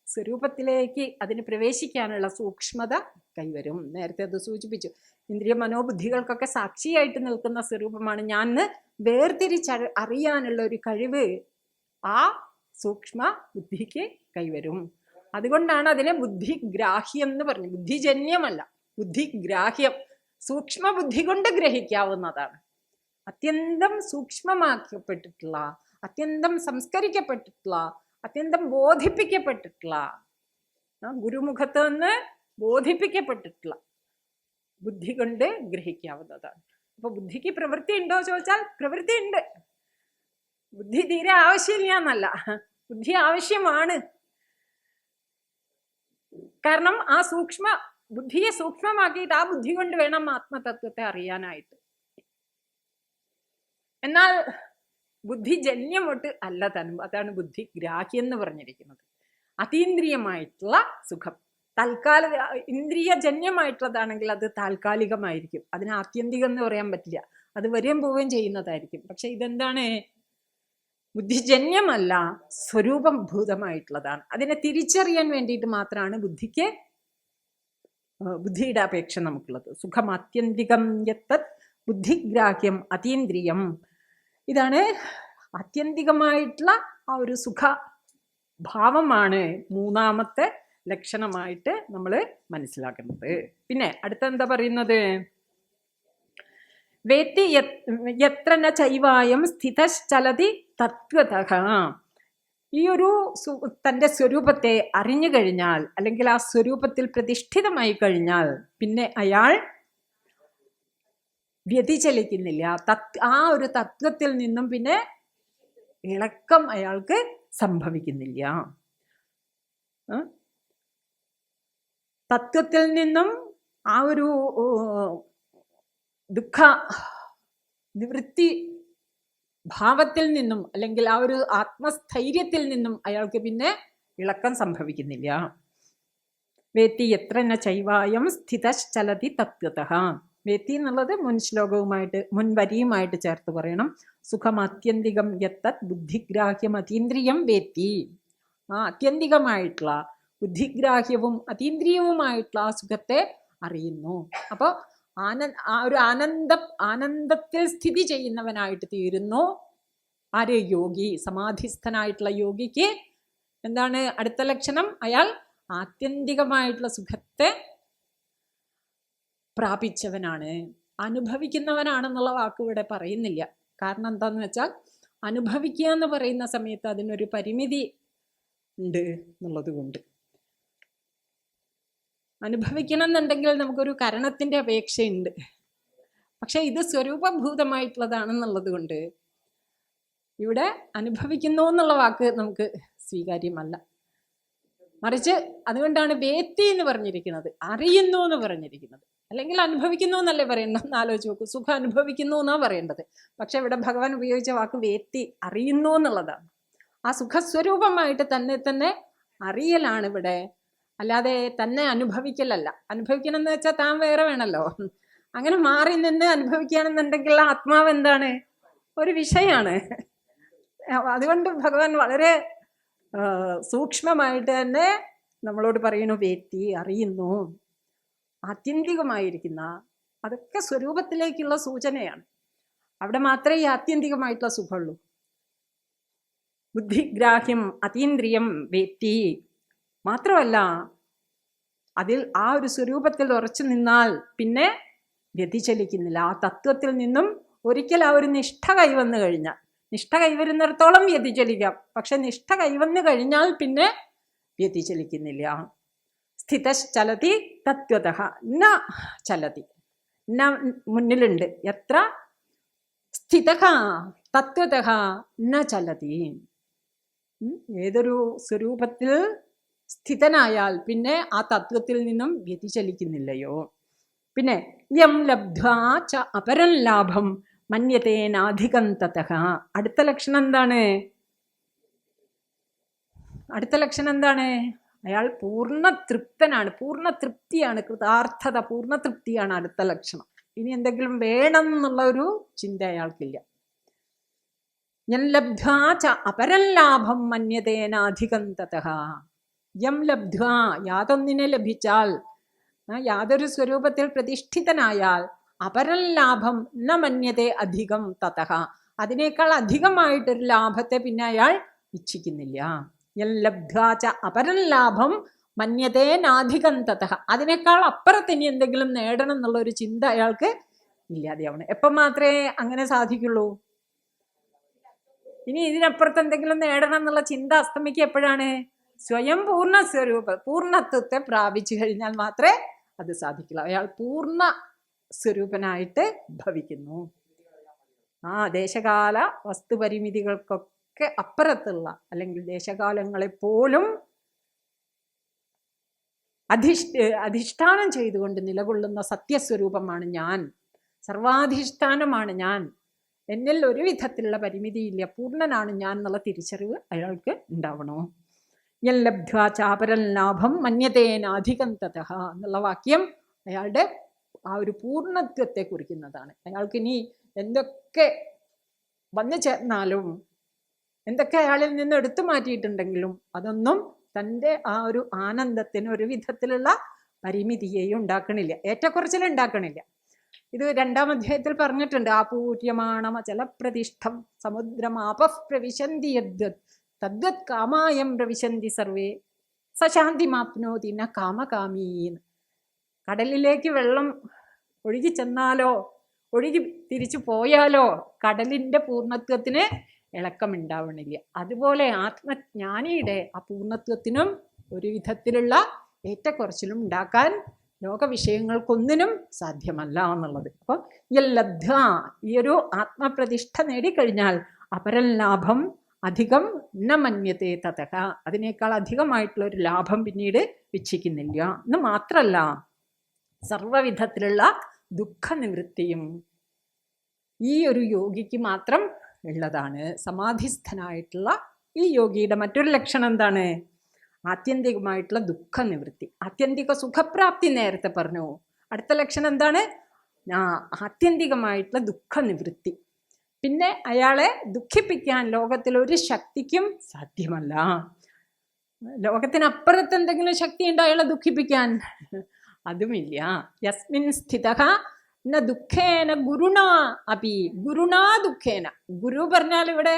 സ്വരൂപത്തിലേക്ക് അതിന് പ്രവേശിക്കാനുള്ള സൂക്ഷ്മത കൈവരും. നേരത്തെ അത് സൂചിപ്പിച്ചു. ഇന്ദ്രിയ മനോബുദ്ധികൾക്കൊക്കെ സാക്ഷിയായിട്ട് നിൽക്കുന്ന സ്വരൂപമാണ് ഞാൻ. അറിയാനുള്ള ഒരു കഴിവ് ആ സൂക്ഷ്മ ബുദ്ധിക്ക് കൈവരും. അതുകൊണ്ടാണ് അതിനെ ബുദ്ധിഗ്രാഹ്യം എന്ന് പറഞ്ഞു. ബുദ്ധിജന്യമല്ല, ബുദ്ധിഗ്രാഹ്യം. സൂക്ഷ്മ ബുദ്ധി കൊണ്ട് ഗ്രഹിക്കാവുന്നതാണ്. അത്യന്തം സൂക്ഷ്മമാക്കപ്പെട്ടിട്ടുള്ള, അത്യന്തം സംസ്കരിക്കപ്പെട്ടിട്ടുള്ള, അത്യന്തം ബോധിപ്പിക്കപ്പെട്ടിട്ടുള്ള, ഗുരുമുഖത്ത് നിന്ന് ബോധിപ്പിക്കപ്പെട്ടിട്ടുള്ള ബുദ്ധി കൊണ്ട് ഗ്രഹിക്കാവുന്നതാണ്. അപ്പൊ ബുദ്ധിക്ക് പ്രവൃത്തി ഉണ്ടോ ചോദിച്ചാൽ പ്രവൃത്തി ഉണ്ട്. ബുദ്ധി തീരെ ആവശ്യമില്ല എന്നല്ല, ബുദ്ധി ആവശ്യമാണ്. കാരണം ആ ബുദ്ധിയെ സൂക്ഷ്മമാക്കിയിട്ട് ആ ബുദ്ധി കൊണ്ട് വേണം ആത്മതത്വത്തെ അറിയാനായിട്ട്. എന്നാൽ ബുദ്ധിജന്യമൊട്ട് അല്ല താനും. അതാണ് ബുദ്ധിഗ്രാഹ്യം എന്ന് പറഞ്ഞിരിക്കുന്നത്. അതീന്ദ്രിയമായിട്ടുള്ള സുഖം. ഇന്ദ്രിയജന്യമായിട്ടുള്ളതാണെങ്കിൽ അത് താൽക്കാലികമായിരിക്കും. അതിന് ആത്യന്തികം എന്ന് പറയാൻ പറ്റില്ല. അത് വരെയും പോവുകയും ചെയ്യുന്നതായിരിക്കും. പക്ഷെ ഇതെന്താണ്? ബുദ്ധിജന്യമല്ല, സ്വരൂപഭൂതമായിട്ടുള്ളതാണ്. അതിനെ തിരിച്ചറിയാൻ വേണ്ടിയിട്ട് മാത്രമാണ് ബുദ്ധിയുടെ അപേക്ഷ നമുക്കുള്ളത്. സുഖം ആത്യന്തികം യത്തത് ബുദ്ധിഗ്രാഹ്യം അതീന്ദ്രിയം. ഇതാണ് ആത്യന്തികമായിട്ടുള്ള ആ ഒരു സുഖഭാവമാണ് മൂന്നാമത്തെ ലക്ഷണമായിട്ട് നമ്മൾ മനസ്സിലാക്കുന്നത്. പിന്നെ അടുത്തെന്താ പറയുന്നത്? വേത്തി യത്ര ന ചൈവായം സ്ഥിതശ്ചലതി തത്വതഃ. ഈ ഒരു തൻ്റെ സ്വരൂപത്തെ അറിഞ്ഞു കഴിഞ്ഞാൽ, അല്ലെങ്കിൽ ആ സ്വരൂപത്തിൽ പ്രതിഷ്ഠിതമായി കഴിഞ്ഞാൽ, പിന്നെ അയാൾ വ്യതിചലിക്കുന്നില്ല. ആ ഒരു തത്വത്തിൽ നിന്നും പിന്നെ ഇളക്കം അയാൾക്ക് സംഭവിക്കുന്നില്ല. തത്വത്തിൽ നിന്നും ആ ഒരു ദുഃഖ നിവൃത്തി ഭാവത്തിൽ നിന്നും, അല്ലെങ്കിൽ ആ ഒരു ആത്മസ്ഥൈര്യത്തിൽ നിന്നും അയാൾക്ക് പിന്നെ ഇളക്കം സംഭവിക്കുന്നില്ല. വേത്തി എത്ര ന ചൈവായം സ്ഥിതശ്ചലതി തത്വതഃ. വേത്തി എന്നുള്ളത് മുൻ ശ്ലോകവുമായിട്ട്, മുൻ വരിയുമായിട്ട് ചേർത്ത് പറയണം. സുഖമാത്യന്തികം യത്തത് ബുദ്ധിഗ്രാഹ്യം അതീന്ദ്രിയം വേത്തി. ആ ആത്യന്തികമായിട്ടുള്ള ബുദ്ധിഗ്രാഹ്യവും അതീന്ദ്രിയവുമായിട്ടുള്ള ആ സുഖത്തെ അറിയുന്നു. അപ്പോൾ ആ ഒരു ആനന്ദത്തിൽ സ്ഥിതി ചെയ്യുന്നവനായിട്ട് തീരുന്നു ആര്? യോഗി. സമാധിസ്ഥനായിട്ടുള്ള യോഗിക്ക് എന്താണ് അടുത്ത ലക്ഷണം? അയാൾ ആത്യന്തികമായിട്ടുള്ള സുഖത്തെ പ്രാപിച്ചവനാണ്. അനുഭവിക്കുന്നവനാണെന്നുള്ള വാക്ക് ഇവിടെ പറയുന്നില്ല. കാരണം എന്താന്ന് വെച്ചാൽ, അനുഭവിക്കുക എന്ന് പറയുന്ന സമയത്ത് അതിനൊരു പരിമിതി ഉണ്ട് എന്നുള്ളത് കൊണ്ട്. അനുഭവിക്കണം എന്നുണ്ടെങ്കിൽ നമുക്കൊരു കരണത്തിന്റെ അപേക്ഷയുണ്ട്. പക്ഷെ ഇത് സ്വരൂപഭൂതമായിട്ടുള്ളതാണെന്നുള്ളത് കൊണ്ട് ഇവിടെ അനുഭവിക്കുന്നു എന്നുള്ള വാക്ക് നമുക്ക് സ്വീകാര്യമല്ല. മറിച്ച് അതുകൊണ്ടാണ് വേത്തി എന്ന് പറഞ്ഞിരിക്കുന്നത്, അറിയുന്നു എന്ന് പറഞ്ഞിരിക്കുന്നത്. അല്ലെങ്കിൽ അനുഭവിക്കുന്നു എന്നല്ലേ പറയണ്ട? ഒന്ന് ആലോചിച്ച് നോക്കൂ. സുഖം അനുഭവിക്കുന്നു എന്നാ പറയേണ്ടത്. പക്ഷെ ഇവിടെ ഭഗവാൻ ഉപയോഗിച്ച വാക്ക് വേത്തി, അറിയുന്നു എന്നുള്ളതാണ്. ആ സുഖസ്വരൂപമായിട്ട് തന്നെ അറിയലാണ് ഇവിടെ, അല്ലാതെ തന്നെ അനുഭവിക്കലല്ല. അനുഭവിക്കണം എന്ന് വെച്ചാൽ താൻ വേറെ വേണമല്ലോ. അങ്ങനെ മാറി നിന്ന് അനുഭവിക്കുകയാണെന്നുണ്ടെങ്കിൽ ആത്മാവ് എന്താണ്? ഒരു വിഷയമാണ്. അതുകൊണ്ട് ഭഗവാൻ വളരെ സൂക്ഷ്മമായിട്ട് തന്നെ നമ്മളോട് പറയുന്നു, വേത്തി, അറിയുന്നു. ആത്യന്തികമായിരിക്കുന്ന അതൊക്കെ സ്വരൂപത്തിലേക്കുള്ള സൂചനയാണ്. അവിടെ മാത്രമേ ഈ ആത്യന്തികമായിട്ടുള്ള സുഖമുള്ളൂ. ബുദ്ധിഗ്രാഹ്യം അതീന്ദ്രിയം വേത്തി. മാത്രമല്ല അതിൽ ആ ഒരു സ്വരൂപത്തിൽ ഉറച്ചു നിന്നാൽ പിന്നെ വ്യതിചലിക്കുന്നില്ല. ആ തത്വത്തിൽ നിന്നും ഒരിക്കൽ ആ ഒരു നിഷ്ഠ കൈവന്നു കഴിഞ്ഞാൽ, നിഷ്ഠ കൈവരുന്നിടത്തോളം വ്യതിചലിക്കാം, പക്ഷെ നിഷ്ഠ കൈവന്നു കഴിഞ്ഞാൽ പിന്നെ വ്യതിചലിക്കുന്നില്ല. സ്ഥിതശ്ചലതി തത്വതഃ ന ചലതി. ന മുന്നിലുണ്ട്, എത്ര സ്ഥിതഃ തത്വതഃ ന ചലതി. ഏതൊരു സ്വരൂപത്തിൽ സ്ഥിതനായാൽ പിന്നെ ആ തത്വത്തിൽ നിന്നും വ്യതിചലിക്കുന്നില്ലയോ. പിന്നെ യം ലബ്ധ്വാ ച അപരം ലാഭം മന്യതേനാധികം തതഃ. അടുത്ത ലക്ഷണം എന്താണ്? അടുത്ത ലക്ഷണം എന്താണ്? അയാൾ പൂർണ്ണ തൃപ്തനാണ്, പൂർണ്ണ തൃപ്തിയാണ്, കൃതാർത്ഥത, പൂർണ്ണ തൃപ്തിയാണ് അടുത്ത ലക്ഷണം. ഇനി എന്തെങ്കിലും വേണം എന്നുള്ള ഒരു ചിന്ത അയാൾക്കില്ല. യം ലബ്ധ്വാ ച അപരം ലാഭം മന്യതേനാധികം തതഃ. യം ലബ്ധ്വാ, യാതൊന്നിനെ ലഭിച്ചാൽ, യാതൊരു സ്വരൂപത്തിൽ പ്രതിഷ്ഠിതനായാൽ, അപരം ലാഭം ന മന്യതേ അധികം തതഃ, അതിനേക്കാൾ അധികമായിട്ടൊരു ലാഭത്തെ പിന്നെ അയാൾ ഇച്ഛിക്കുന്നില്ല. യം ലബ്ധ്വാ ച അപരം ലാഭം മന്യതേനാധികം തതഃ, അതിനേക്കാൾ അപ്പുറത്തിന് എന്തെങ്കിലും നേടണം എന്നുള്ള ഒരു ചിന്ത അയാൾക്ക് ഇല്ലാതെയാവണം. എപ്പം മാത്രമേ അങ്ങനെ സാധിക്കുള്ളൂ? ഇനി ഇതിനപ്പുറത്ത് എന്തെങ്കിലും നേടണം എന്നുള്ള ചിന്ത അസ്തമിക്കുക എപ്പോഴാണ്? സ്വയം പൂർണ്ണ സ്വരൂപ പൂർണ്ണത്വത്തെ പ്രാപിച്ചു കഴിഞ്ഞാൽ മാത്രമേ അത് സാധിക്കുള്ളൂ. അയാൾ പൂർണ്ണ സ്വരൂപനായിട്ട് ഭവിക്കുന്നു. ദേശകാല വസ്തുപരിമിതികൾക്കൊക്കെ അപ്പുറത്തുള്ള, അല്ലെങ്കിൽ ദേശകാലങ്ങളെ പോലും അധിഷ്ഠാനം ചെയ്തുകൊണ്ട് നിലകൊള്ളുന്ന സത്യസ്വരൂപമാണ് ഞാൻ, സർവാധിഷ്ഠാനമാണ് ഞാൻ, എന്നിൽ ഒരു വിധത്തിലുള്ള പരിമിതിയില്ല, പൂർണ്ണനാണ് ഞാൻ എന്നുള്ള തിരിച്ചറിവ് അയാൾക്ക് ഉണ്ടാവണോ. യം ലബ്ധ്വാ ചാപരം ലാഭം മന്യതേനാധികം തതഃ എന്നുള്ള വാക്യം അയാളുടെ ആ ഒരു പൂർണ്ണത്വത്തെ കുറിക്കുന്നതാണ്. അയാൾക്കിനി എന്തൊക്കെ വന്നു ചേർന്നാലും, എന്തൊക്കെ അയാളിൽ നിന്ന് എടുത്തു മാറ്റിയിട്ടുണ്ടെങ്കിലും അതൊന്നും തൻ്റെ ആ ഒരു ആനന്ദത്തിന് ഒരു വിധത്തിലുള്ള പരിമിതിയെയും ഉണ്ടാക്കണില്ല, ഏറ്റക്കുറച്ചിലുണ്ടാക്കണില്ല. ഇത് 2-ാം അധ്യായത്തിൽ പറഞ്ഞിട്ടുണ്ട്. ആപൂര്യമാണം അചലപ്രതിഷ്ഠം സമുദ്രമാപഃ പ്രവിശന്തി യദ്വത് തദ്വത് കാമായം പ്രവിശന്തി സർവേ സശാന്തിമാപ്നോതി ന കാമകാമീന്ന്. കടലിലേക്ക് വെള്ളം ഒഴുകി ചെന്നാലോ ഒഴുകി തിരിച്ചു പോയാലോ കടലിൻ്റെ പൂർണ്ണത്വത്തിന് ഇളക്കമുണ്ടാവണില്ല. അതുപോലെ ആത്മജ്ഞാനിയുടെ ആ പൂർണ്ണത്വത്തിനും ഒരു വിധത്തിലുള്ള ഏറ്റക്കുറച്ചിലും ഉണ്ടാക്കാൻ ലോകവിഷയങ്ങൾക്കൊന്നിനും സാധ്യമല്ല എന്നുള്ളത്. അപ്പോൾ ലബ്ധ, ഈ ഒരു ആത്മപ്രതിഷ്ഠ നേടിക്കഴിഞ്ഞാൽ അപരം ലാഭം അധികം ന മന്യത്തെ തതഃ, അതിനേക്കാൾ അധികമായിട്ടുള്ള ഒരു ലാഭം പിന്നീട് ഇച്ഛിക്കുന്നില്ല. എന്ന് മാത്രമല്ല സർവവിധത്തിലുള്ള ദുഃഖനിവൃത്തിയും ഈ ഒരു യോഗിക്ക് മാത്രം ഉള്ളതാണ്. സമാധിസ്ഥനായിട്ടുള്ള ഈ യോഗിയുടെ മറ്റൊരു ലക്ഷണം എന്താണ്? ആത്യന്തികമായിട്ടുള്ള ദുഃഖനിവൃത്തി, ആത്യന്തിക സുഖപ്രാപ്തി നേരത്തെ പറഞ്ഞു. അടുത്ത ലക്ഷണം എന്താണ്? ആത്യന്തികമായിട്ടുള്ള ദുഃഖനിവൃത്തി. പിന്നെ അയാളെ ദുഃഖിപ്പിക്കാൻ ലോകത്തിൽ ഒരു ശക്തിക്കും സാധ്യമല്ല. ലോകത്തിനപ്പുറത്ത് എന്തെങ്കിലും ശക്തി ഉണ്ടോ അയാളെ ദുഃഖിപ്പിക്കാൻ? അതുമില്ല. യസ്മിൻ സ്ഥിതഃ ന ദുഃഖേന ഗുരുണാ അപി. ഗുരുണാ ദുഃഖേന, ഗുരു പറഞ്ഞാൽ ഇവിടെ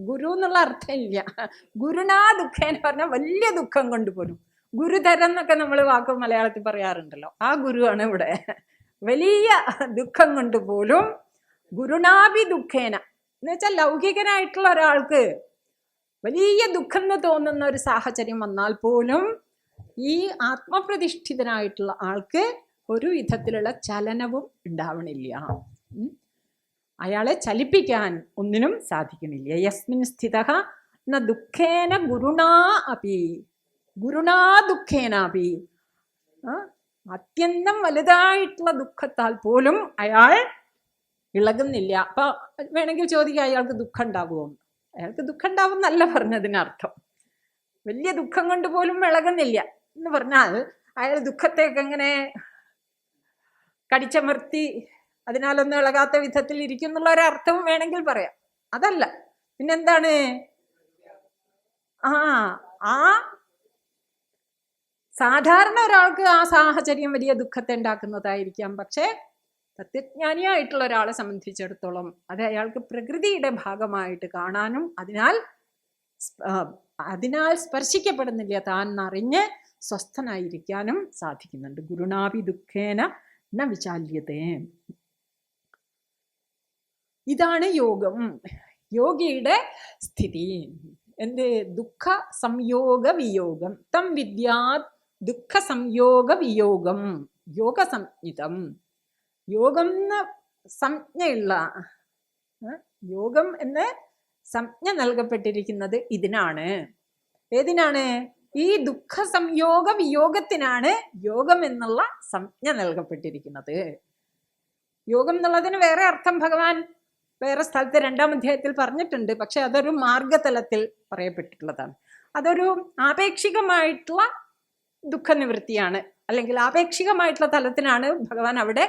ഗുരു എന്നുള്ള അർത്ഥമില്ല. ഗുരുണാ ദുഃഖേന പറഞ്ഞാൽ വലിയ ദുഃഖം കൊണ്ടുപോലും. ഗുരുതരം എന്നൊക്കെ നമ്മൾ വാക്ക് മലയാളത്തിൽ പറയാറുണ്ടല്ലോ, ആ ഗുരുവാണ് ഇവിടെ. വലിയ ദുഃഖം കൊണ്ട് പോലും ഗുരുണാഭി ദുഃഖേന എന്ന് വെച്ചാൽ ലൗകികനായിട്ടുള്ള ഒരാൾക്ക് വലിയ ദുഃഖം എന്ന് തോന്നുന്ന ഒരു സാഹചര്യം വന്നാൽ പോലും ഈ ആത്മപ്രതിഷ്ഠിതനായിട്ടുള്ള ആൾക്ക് ഒരു വിധത്തിലുള്ള ചലനവും ഉണ്ടാവണില്ല. അയാളെ ചലിപ്പിക്കാൻ ഒന്നിനും സാധിക്കണില്ല. യസ്മിൻ സ്ഥിതഃ ന ദുഃഖേന ഗുരുണാ അപി. ഗുരുണാ ദുഃഖേനാപി, അത്യന്തം വലുതായിട്ടുള്ള ദുഃഖത്താൽ പോലും അയാൾ ഇളകുന്നില്ല. അപ്പൊ വേണമെങ്കിൽ ചോദിക്കാം, അയാൾക്ക് ദുഃഖം ഉണ്ടാവുമോ? അയാൾക്ക് ദുഃഖം ഉണ്ടാവും എന്നല്ല പറഞ്ഞതിനർത്ഥം. വലിയ ദുഃഖം കൊണ്ട് പോലും ഇളകുന്നില്ല എന്ന് പറഞ്ഞാൽ അയാൾ ദുഃഖത്തേക്ക് എങ്ങനെ കടിച്ചമർത്തി അതിനാലൊന്നും ഇളകാത്ത വിധത്തിൽ ഇരിക്കും എന്നുള്ള ഒരർത്ഥവും വേണമെങ്കിൽ പറയാം. അതല്ല, പിന്നെന്താണ്? ആ സാധാരണ ഒരാൾക്ക് ആ സാഹചര്യം വലിയ ദുഃഖത്തെ ഉണ്ടാക്കുന്നതായിരിക്കാം. പക്ഷേ തത്വജ്ഞാനിയായിട്ടുള്ള ഒരാളെ സംബന്ധിച്ചിടത്തോളം അത് അയാൾക്ക് പ്രകൃതിയുടെ ഭാഗമായിട്ട് കാണാനും അതിനാൽ സ്പർശിക്കപ്പെടുന്നില്ല താൻ അറിഞ്ഞ് സ്വസ്ഥനായിരിക്കാനും സാധിക്കുന്നുണ്ട്. ഗുരുണാപി ദുഃഖേന ന വിചാല്യതേ. ഇതാണ് യോഗം, യോഗിയുടെ സ്ഥിതി. എന്ത്? ദുഃഖ സംയോഗ വിയോഗം. തം വിദ്യാത് ദുഃഖ സംയോഗ വിയോഗം യോഗ സംജ്ഞിതം. യോഗം എന്ന് സംജ്ഞയുള്ള, യോഗം എന്ന് സംജ്ഞ നൽകപ്പെട്ടിരിക്കുന്നത് ഇതിനാണ്. ഏതിനാണ്? ഈ ദുഃഖ സംയോഗ വിയോഗത്തിനാണ് യോഗം എന്നുള്ള സംജ്ഞ നൽകപ്പെട്ടിരിക്കുന്നത്. യോഗം എന്നുള്ളതിന് വേറെ അർത്ഥം ഭഗവാൻ വേറെ സ്ഥലത്ത് 2-ാം അധ്യായത്തിൽ പറഞ്ഞിട്ടുണ്ട്. പക്ഷെ അതൊരു മാർഗതലത്തിൽ പറയപ്പെട്ടിട്ടുള്ളതാണ്. അതൊരു ആപേക്ഷികമായിട്ടുള്ള ദുഃഖനിവൃത്തിയാണ്, അല്ലെങ്കിൽ ആപേക്ഷികമായിട്ടുള്ള തലത്തിനാണ് ഭഗവാൻ അവിടെ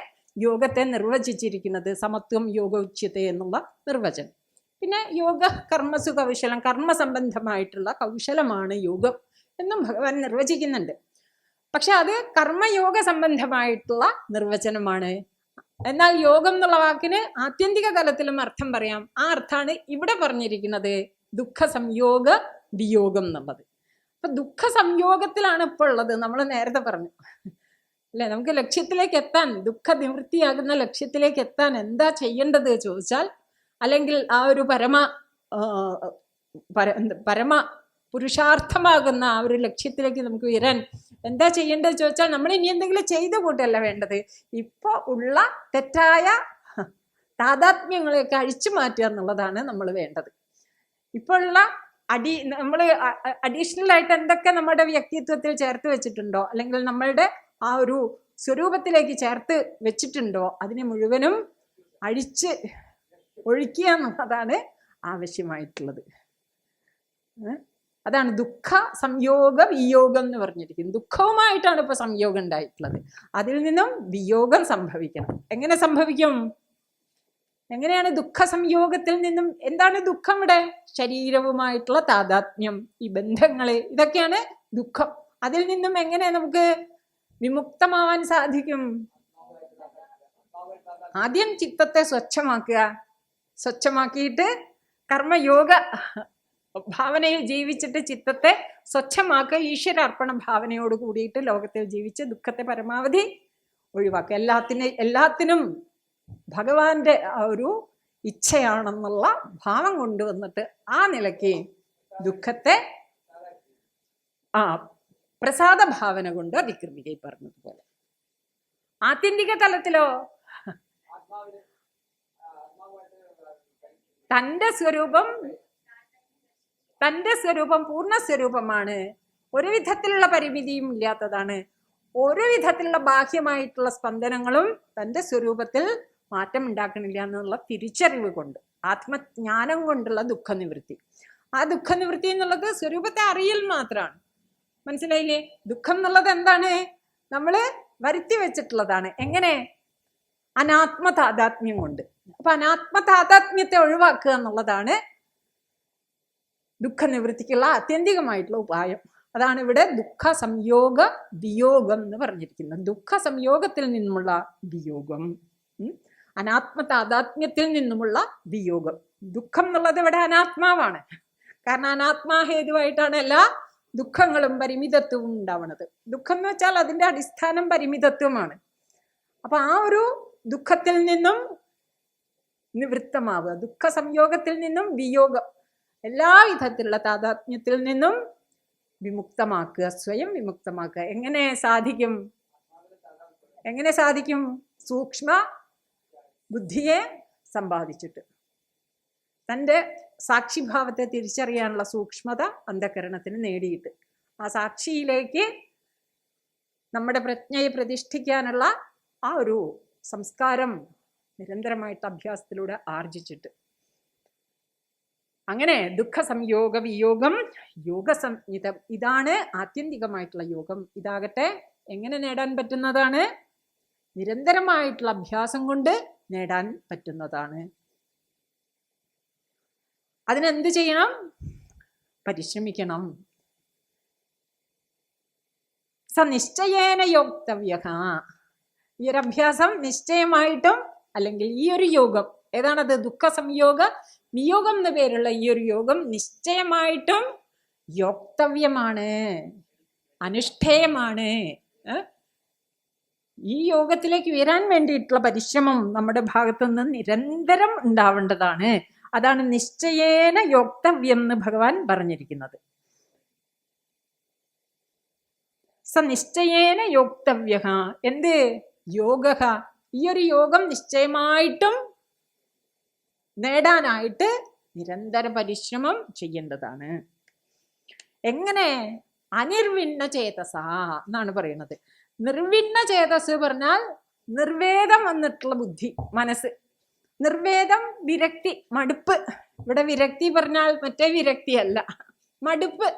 യോഗത്തെ നിർവചിച്ചിരിക്കുന്നത്. സമത്വം യോഗ ഉച്യത്തെ എന്നുള്ള നിർവചനം. പിന്നെ യോഗ കർമ്മസു കൗശലം, കർമ്മസംബന്ധമായിട്ടുള്ള കൗശലമാണ് യോഗം എന്നും ഭഗവാൻ നിർവചിക്കുന്നുണ്ട്. പക്ഷെ അത് കർമ്മയോഗ സംബന്ധമായിട്ടുള്ള നിർവചനമാണ്. എന്നാൽ യോഗം എന്നുള്ള വാക്കിന് ആത്യന്തിക തലത്തിലും അർത്ഥം പറയാം. ആ അർത്ഥമാണ് ഇവിടെ പറഞ്ഞിരിക്കുന്നത്, ദുഃഖ സംയോഗ വിയോഗം എന്നുള്ളത്. അപ്പൊ ദുഃഖ സംയോഗത്തിലാണ് ഇപ്പോൾ ഉള്ളത്. നമ്മൾ നേരത്തെ പറഞ്ഞു അല്ലെ, നമുക്ക് ലക്ഷ്യത്തിലേക്ക് എത്താൻ, ദുഃഖ നിവൃത്തിയാകുന്ന ലക്ഷ്യത്തിലേക്ക് എത്താൻ എന്താ ചെയ്യേണ്ടത് ചോദിച്ചാൽ, അല്ലെങ്കിൽ ആ ഒരു പരമ പുരുഷാർത്ഥമാകുന്ന ആ ഒരു ലക്ഷ്യത്തിലേക്ക് നമുക്ക് ഉയരാൻ എന്താ ചെയ്യേണ്ടത് ചോദിച്ചാൽ, നമ്മൾ ഇനി എന്തെങ്കിലും ചെയ്തു കൂട്ടല്ല വേണ്ടത്. ഇപ്പോൾ ഉള്ള തെറ്റായ താതാത്മ്യങ്ങളെയൊക്കെ അഴിച്ചു മാറ്റുക എന്നുള്ളതാണ് നമ്മൾ വേണ്ടത്. ഇപ്പോൾ ഉള്ള നമ്മൾ അഡീഷണൽ ആയിട്ട് എന്തൊക്കെ നമ്മുടെ വ്യക്തിത്വത്തിൽ ചേർത്ത് വെച്ചിട്ടുണ്ടോ, അല്ലെങ്കിൽ നമ്മളുടെ ആ ഒരു സ്വരൂപത്തിലേക്ക് ചേർത്ത് വെച്ചിട്ടുണ്ടോ, അതിനെ മുഴുവനും അഴിച്ച് ഒഴിക്കുക എന്നുള്ളതാണ് ആവശ്യമായിട്ടുള്ളത്. അതാണ് ദുഃഖ സംയോഗ വിയോഗം എന്ന് പറഞ്ഞിരിക്കുന്നത്. ദുഃഖവുമായിട്ടാണ് ഇപ്പൊ സംയോഗം ഉണ്ടായിട്ടുള്ളത്. അതിൽ നിന്നും വിയോഗം സംഭവിക്കണം. എങ്ങനെ സംഭവിക്കും? എങ്ങനെയാണ് ദുഃഖ സംയോഗത്തിൽ നിന്നും? എന്താണ് ദുഃഖം? ഇവിടെ ശരീരവുമായിട്ടുള്ള താതാത്മ്യം, ഈ ബന്ധങ്ങള്, ഇതൊക്കെയാണ് ദുഃഖം. അതിൽ നിന്നും എങ്ങനെ നമുക്ക് വിമുക്തമാവാൻ സാധിക്കും? ആദ്യം ചിത്തത്തെ സ്വച്ഛമാക്കുക. സ്വച്ഛമാക്കിയിട്ട് കർമ്മയോഗ ഭാവനയിൽ ജീവിച്ചിട്ട് ചിത്തത്തെ സ്വച്ഛമാക്കുക. ഈശ്വരാർപ്പണ ഭാവനയോട് കൂടിയിട്ട് ലോകത്തിൽ ജീവിച്ച് ദുഃഖത്തെ പരമാവധി ഒഴിവാക്കുക. എല്ലാത്തിനും ഭഗവാന്റെ ആ ഒരു ഇച്ഛയാണെന്നുള്ള ഭാവം കൊണ്ടുവന്നിട്ട് ആ നിലയ്ക്ക് ദുഃഖത്തെ പ്രസാദ ഭാവന കൊണ്ട് അതിക്രമിക്കുക. ഈ പറഞ്ഞതുപോലെ ആത്യന്തിക തലത്തിലോ തൻ്റെ സ്വരൂപം പൂർണ്ണസ്വരൂപമാണ്. ഒരു വിധത്തിലുള്ള പരിമിതിയും ഇല്ലാത്തതാണ്. ഓരോ വിധത്തിലുള്ള ബാഹ്യമായിട്ടുള്ള സ്പന്ദനങ്ങളും തൻ്റെ സ്വരൂപത്തിൽ മാറ്റം ഉണ്ടാക്കണില്ല എന്നുള്ള തിരിച്ചറിവ് കൊണ്ട്, ആത്മജ്ഞാനം കൊണ്ടുള്ള ദുഃഖനിവൃത്തി. ആ ദുഃഖനിവൃത്തി എന്നുള്ളത് സ്വരൂപത്തെ അറിയൽ മാത്രമാണ്. മനസ്സിലായില്ലേ? ദുഃഖം എന്നുള്ളത് എന്താണ്? നമ്മൾ വരുത്തി വെച്ചിട്ടുള്ളതാണ്. എങ്ങനെ? അനാത്മതാതാത്മ്യം കൊണ്ട്. അപ്പൊ അനാത്മതാതാത്മ്യത്തെ ഒഴിവാക്കുക എന്നുള്ളതാണ് ദുഃഖനിവൃത്തിക്കുള്ള ആത്യന്തികമായിട്ടുള്ള ഉപായം. അതാണ് ഇവിടെ ദുഃഖ സംയോഗ വിയോഗം എന്ന് പറഞ്ഞിരിക്കുന്നത്. ദുഃഖ സംയോഗത്തിൽ നിന്നുമുള്ള വിയോഗം, അനാത്മതാതാത്മ്യത്തിൽ നിന്നുമുള്ള വിയോഗം. ദുഃഖം എന്നുള്ളത് ഇവിടെ അനാത്മാവാണ്. കാരണം അനാത്മാഹേതുവായിട്ടാണ് എല്ലാ ദുഃഖങ്ങളും പരിമിതത്വവും ഉണ്ടാവുന്നത്. ദുഃഖം എന്ന് വെച്ചാൽ അതിൻ്റെ അടിസ്ഥാനം പരിമിതത്വമാണ്. അപ്പൊ ആ ഒരു ദുഃഖത്തിൽ നിന്നും നിവൃത്തമാവുക, ദുഃഖ സംയോഗത്തിൽ നിന്നും വിയോഗം, എല്ലാ വിധത്തിലുള്ള താതാത്മ്യത്തിൽ നിന്നും വിമുക്തമാക്കുക, സ്വയം വിമുക്തമാക്കുക. എങ്ങനെ സാധിക്കും? സൂക്ഷ്മ ബുദ്ധിയെ സമ്പാദിച്ചിട്ട്, തൻ്റെ സാക്ഷിഭാവത്തെ തിരിച്ചറിയാനുള്ള സൂക്ഷ്മത അന്ധകരണത്തിന് നേടിയിട്ട്, ആ സാക്ഷിയിലേക്ക് നമ്മുടെ പ്രജ്ഞയെ പ്രതിഷ്ഠിക്കാനുള്ള ആ ഒരു സംസ്കാരം നിരന്തരമായിട്ട് അഭ്യാസത്തിലൂടെ ആർജിച്ചിട്ട്, അങ്ങനെ ദുഃഖ സംയോഗ വിയോഗം യോഗസംജ്ഞിതം. ഇതാണ് ആത്യന്തികമായിട്ടുള്ള യോഗം. ഇതാകട്ടെ എങ്ങനെ നേടാൻ പറ്റുന്നതാണ്? നിരന്തരമായിട്ടുള്ള അഭ്യാസം കൊണ്ട് നേടാൻ പറ്റുന്നതാണ്. അതിനെന്ത് ചെയ്യണം? പരിശ്രമിക്കണം. സ നിശ്ചയേന യോക്തവ്യഃ. ഈ ഒരു അഭ്യാസം നിശ്ചയമായിട്ടും, അല്ലെങ്കിൽ ഈ ഒരു യോഗം ഏതാണത്, ദുഃഖ സംയോഗ വിയോഗം എന്ന് പേരുള്ള ഈ ഒരു യോഗം നിശ്ചയമായിട്ടും യോക്തവ്യമാണ്, അനുഷ്ഠേയമാണ്. ഈ യോഗത്തിലേക്ക് ഉയരാൻ വേണ്ടിയിട്ടുള്ള പരിശ്രമം നമ്മുടെ ഭാഗത്തു നിന്ന് നിരന്തരം ഉണ്ടാവേണ്ടതാണ്. അതാണ് നിശ്ചയേന യോക്തവ്യം എന്ന് ഭഗവാൻ പറഞ്ഞിരിക്കുന്നത്. സ നിശ്ചയേന യോക്തവ്യ. എന്ത് യോഗ? ഈ ഒരു യോഗം നിശ്ചയമായിട്ടും നേടാനായിട്ട് നിരന്തര പരിശ്രമം ചെയ്യേണ്ടതാണ്. എങ്ങനെ? അനിർവിണ്ണ ചേതസ എന്നാണ് പറയുന്നത്. നിർവിണ്ണ ചേതസ് പറഞ്ഞാൽ നിർവേദം വന്നിട്ടുള്ള ബുദ്ധി, മനസ്സ്. നിർവേദം വിരക്തി, മടുപ്പ്. ഇവിടെ വിരക്തി പറഞ്ഞാൽ മറ്റേ വിരക്തി അല്ല, മടുപ്പ്.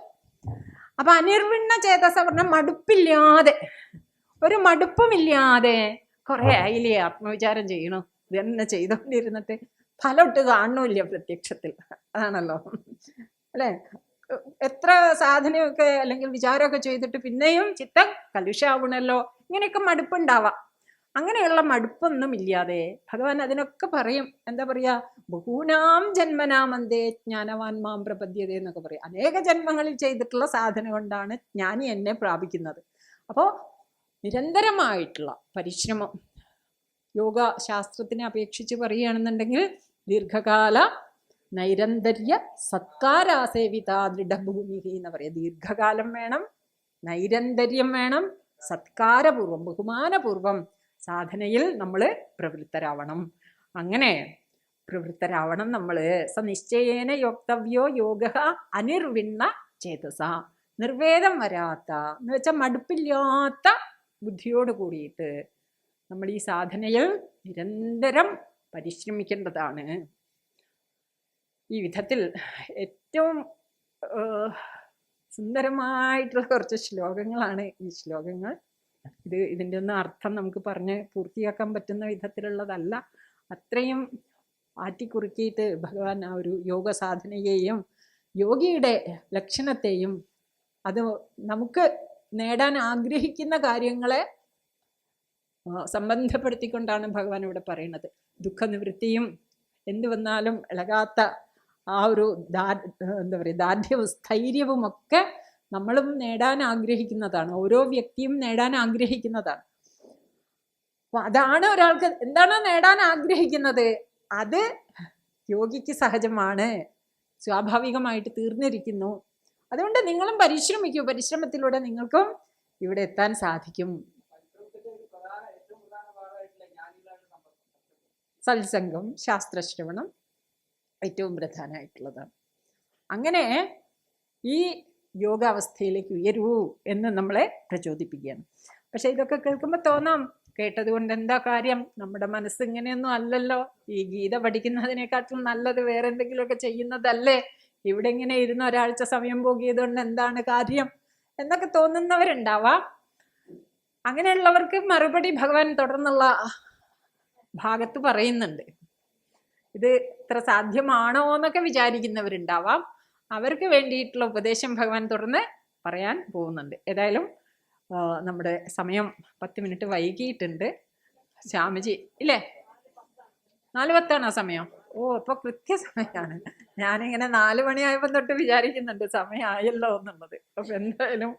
അപ്പൊ അനിർവിണ്ണ ചേതസ പറഞ്ഞാൽ മടുപ്പില്ലാതെ, ഒരു മടുപ്പുമില്ലാതെ. കുറെ ആയില്ലേ ആത്മവിചാരം ചെയ്യണോ, ഇത് തന്നെ ചെയ്തോണ്ടിരുന്നിട്ട് ഫലമൊട്ട് കാണുന്നില്ല പ്രത്യക്ഷത്തിൽ. അതാണല്ലോ അല്ലെ? എത്ര സാധനയൊക്കെ അല്ലെങ്കിൽ വിചാരമൊക്കെ ചെയ്തിട്ട് പിന്നെയും ചിത്തം കലുഷാവണല്ലോ. ഇങ്ങനെയൊക്കെ മടുപ്പുണ്ടാവാം. അങ്ങനെയുള്ള മടുപ്പൊന്നും ഇല്ലാതെ ഭഗവാൻ അതിനൊക്കെ പറയും. എന്താ പറയാ? ബഹൂനാം ജന്മനാമന്തേ ജ്ഞാനവാൻ മാം പ്രപദ്യതേ എന്നൊക്കെ പറയും. അനേക ജന്മങ്ങളിൽ ചെയ്തിട്ടുള്ള സാധന കൊണ്ടാണ് ജ്ഞാനി എന്നെ പ്രാപിക്കുന്നത്. അപ്പോൾ നിരന്തരമായിട്ടുള്ള പരിശ്രമം. യോഗ ശാസ്ത്രത്തിനെ അപേക്ഷിച്ച് പറയുകയാണെന്നുണ്ടെങ്കിൽ ദീർഘകാല നൈരന്തര്യ സത്കാരാസേവിത ദൃഢഭൂമി എന്ന് പറയാം. ദീർഘകാലം വേണം, നൈരന്തര്യം വേണം, സത്കാരപൂർവം ബഹുമാനപൂർവം സാധനയിൽ നമ്മൾ പ്രവൃത്തരാവണം. അങ്ങനെ പ്രവൃത്തരാവണം നമ്മൾ. സ നിശ്ചയേന യോക്തവ്യോ യോഗ അനിർവിണ്ണ ചേതസ. നിർവേദം വരാത്ത എന്ന് വെച്ചാൽ മടുപ്പില്ലാത്ത ബുദ്ധിയോട് കൂടിയിട്ട് നമ്മൾ ഈ സാധനയിൽ നിരന്തരം പരിശ്രമിക്കേണ്ടതാണ്. ഈ വിധത്തിൽ ഏറ്റവും സുന്ദരമായിട്ടുള്ള കുറച്ച് ശ്ലോകങ്ങളാണ് ഈ ശ്ലോകങ്ങൾ. ഇതിൻ്റെ ഒന്നും അർത്ഥം നമുക്ക് പറഞ്ഞ് പൂർത്തിയാക്കാൻ പറ്റുന്ന വിധത്തിലുള്ളതല്ല. അത്രയും ആറ്റിക്കുറുക്കിയിട്ട് ഭഗവാൻ ആ ഒരു യോഗ സാധനയെയും യോഗിയുടെ ലക്ഷണത്തെയും അത് നമുക്ക് നേടാൻ ആഗ്രഹിക്കുന്ന കാര്യങ്ങളെ സംബന്ധപ്പെടുത്തിക്കൊണ്ടാണ് ഭഗവാൻ ഇവിടെ പറയുന്നത്. ദുഃഖനിവൃത്തിയും എന്ത് വന്നാലും ഇളകാത്ത ആ ഒരു എന്താ പറയുക, ദാർഢ്യവും സ്ഥൈര്യവും ഒക്കെ നമ്മളും നേടാൻ ആഗ്രഹിക്കുന്നതാണ്. ഓരോ വ്യക്തിയും നേടാൻ ആഗ്രഹിക്കുന്നതാണ്. അപ്പൊ അതാണ് ഒരാൾക്ക് എന്താണോ നേടാൻ ആഗ്രഹിക്കുന്നത് അത് യോഗിക്ക് സഹജമാണ്, സ്വാഭാവികമായിട്ട് തീർന്നിരിക്കുന്നു. അതുകൊണ്ട് നിങ്ങളും പരിശ്രമിക്കൂ. പരിശ്രമത്തിലൂടെ നിങ്ങൾക്കും ഇവിടെ എത്താൻ സാധിക്കും. സത്സംഗം, ശാസ്ത്രശ്രവണം ഏറ്റവും പ്രധാനമായിട്ടുള്ളതാണ്. അങ്ങനെ ഈ യോഗാവസ്ഥയിലേക്ക് ഉയരൂ എന്ന് നമ്മളെ പ്രചോദിപ്പിക്കുകയാണ്. പക്ഷെ ഇതൊക്കെ കേൾക്കുമ്പോൾ തോന്നാം, കേട്ടത് കൊണ്ട് എന്താ കാര്യം, നമ്മുടെ മനസ്സ് ഇങ്ങനെയൊന്നും അല്ലല്ലോ, ഈ ഗീത പഠിക്കുന്നതിനെക്കാട്ടും നല്ലത് വേറെ എന്തെങ്കിലുമൊക്കെ ചെയ്യുന്നതല്ലേ, ഇവിടെ ഇങ്ങനെ ഇരുന്ന് ഒരാഴ്ച സമയം പോകിയത് കൊണ്ട് എന്താണ് കാര്യം എന്നൊക്കെ തോന്നുന്നവരുണ്ടാവാം. അങ്ങനെയുള്ളവർക്ക് മറുപടി ഭഗവാൻ തുടർന്നുള്ള ഭാഗത്ത് പറയുന്നുണ്ട്. ഇത് ഇത്ര സാധ്യമാണോ എന്നൊക്കെ വിചാരിക്കുന്നവരുണ്ടാവാം. അവർക്ക് വേണ്ടിയിട്ടുള്ള ഉപദേശം ഭഗവാൻ തുടർന്ന് പറയാൻ പോകുന്നുണ്ട്. ഏതായാലും നമ്മുടെ സമയം 10 മിനിറ്റ് വൈകിയിട്ടുണ്ട്. ശ്യാമജി ഇല്ലേ? 4:10 സമയം? ഓ, അപ്പോൾ കൃത്യസമയമാണ്. ഞാനിങ്ങനെ 4 മണിയായപ്പോൾ തൊട്ട് വിചാരിക്കുന്നുണ്ട് സമയമായല്ലോ എന്നുള്ളത്. അപ്പം എന്തായാലും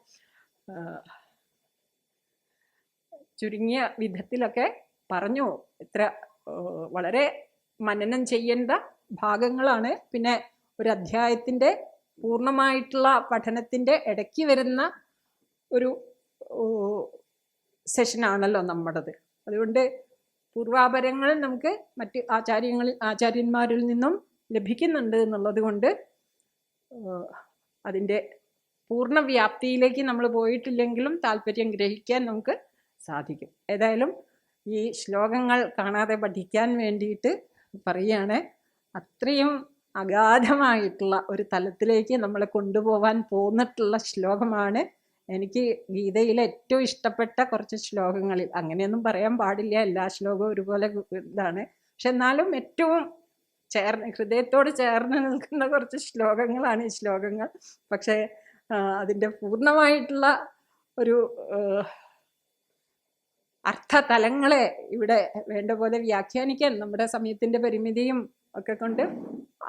ചുരുങ്ങിയ വിധത്തിലൊക്കെ പറഞ്ഞു. ഇത്ര വളരെ മനനം ചെയ്യേണ്ട ഭാഗങ്ങളാണ്. പിന്നെ ഒരു അധ്യായത്തിൻ്റെ പൂർണ്ണമായിട്ടുള്ള പഠനത്തിൻ്റെ ഇടയ്ക്ക് വരുന്ന ഒരു സെഷനാണല്ലോ നമ്മുടേത്. അതുകൊണ്ട് പൂർവാപരങ്ങൾ നമുക്ക് മറ്റ് ആചാര്യന്മാരിൽ നിന്നും ലഭിക്കുന്നുണ്ട് എന്നുള്ളത് കൊണ്ട് അതിൻ്റെ പൂർണ്ണ വ്യാപ്തിയിലേക്ക് നമ്മൾ പോയിട്ടില്ലെങ്കിലും താല്പര്യം ഗ്രഹിക്കാൻ നമുക്ക് സാധിക്കും. ഏതായാലും ഈ ശ്ലോകങ്ങൾ കാണാതെ പഠിക്കാൻ വേണ്ടിയിട്ട് പറയുകയാണ്. അത്രയും അഗാധമായിട്ടുള്ള ഒരു തലത്തിലേക്ക് നമ്മളെ കൊണ്ടുപോകാൻ പോന്നിട്ടുള്ള ശ്ലോകമാണ്. എനിക്ക് ഗീതയിലെ ഏറ്റവും ഇഷ്ടപ്പെട്ട കുറച്ച് ശ്ലോകങ്ങളിൽ, അങ്ങനെയൊന്നും പറയാൻ പാടില്ല, എല്ലാ ശ്ലോകവും ഒരുപോലെ ഇതാണ്, പക്ഷെ എന്നാലും ഏറ്റവും ഹൃദയത്തോട് ചേർന്ന് നിൽക്കുന്ന കുറച്ച് ശ്ലോകങ്ങളാണ് ഈ ശ്ലോകങ്ങൾ. പക്ഷേ അതിൻ്റെ പൂർണ്ണമായിട്ടുള്ള ഒരു അർത്ഥതലങ്ങളെ ഇവിടെ വേണ്ട പോലെ വ്യാഖ്യാനിക്കാൻ നമ്മുടെ സമയത്തിൻ്റെ പരിമിതിയും ഒക്കെ കൊണ്ട്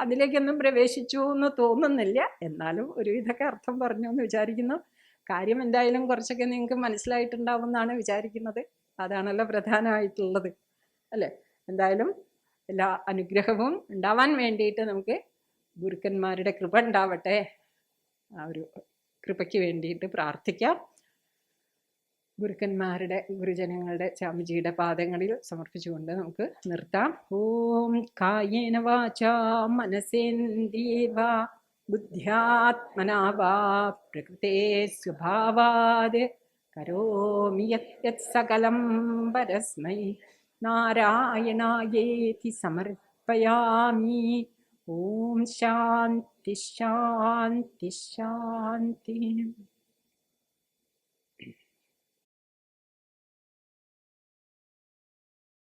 അതിലേക്കൊന്നും പ്രവേശിച്ചു എന്ന് തോന്നുന്നില്ല. എന്നാലും ഒരുവിധമൊക്കെ അർത്ഥം പറഞ്ഞു എന്ന് വിചാരിക്കുന്നു. കാര്യം എന്തായാലും കുറച്ചൊക്കെ നിങ്ങൾക്ക് മനസ്സിലായിട്ടുണ്ടാവും എന്നാണ് വിചാരിക്കുന്നത്. അതാണല്ലോ പ്രധാനമായിട്ടുള്ളത് അല്ലേ? എന്തായാലും എല്ലാ അനുഗ്രഹവും ഉണ്ടാവാൻ വേണ്ടിയിട്ട് നമുക്ക് ഗുരുക്കന്മാരുടെ കൃപ ഉണ്ടാവട്ടെ. ആ ഒരു കൃപയ്ക്ക് വേണ്ടിയിട്ട് പ്രാർത്ഥിക്കാം. ഗുരുക്കന്മാരുടെ ഗുരുജനങ്ങളുടെ സ്വാമിജിയുടെ പാദങ്ങളിൽ സമർപ്പിച്ചുകൊണ്ട് നമുക്ക് നിർത്താം. ഓം കായേന വാചാ മനസേന്ദ്രിയേവാ ബുദ്ധ്യാത്മനാ വാ പ്രകൃതേ സ്വഭാവാത് കരോമി യത് സകലം പരസ്മൈ നാരായണായേതി സമർപ്പയാമി. ഓം ശാന്തി ശാന്തി ശാന്തി.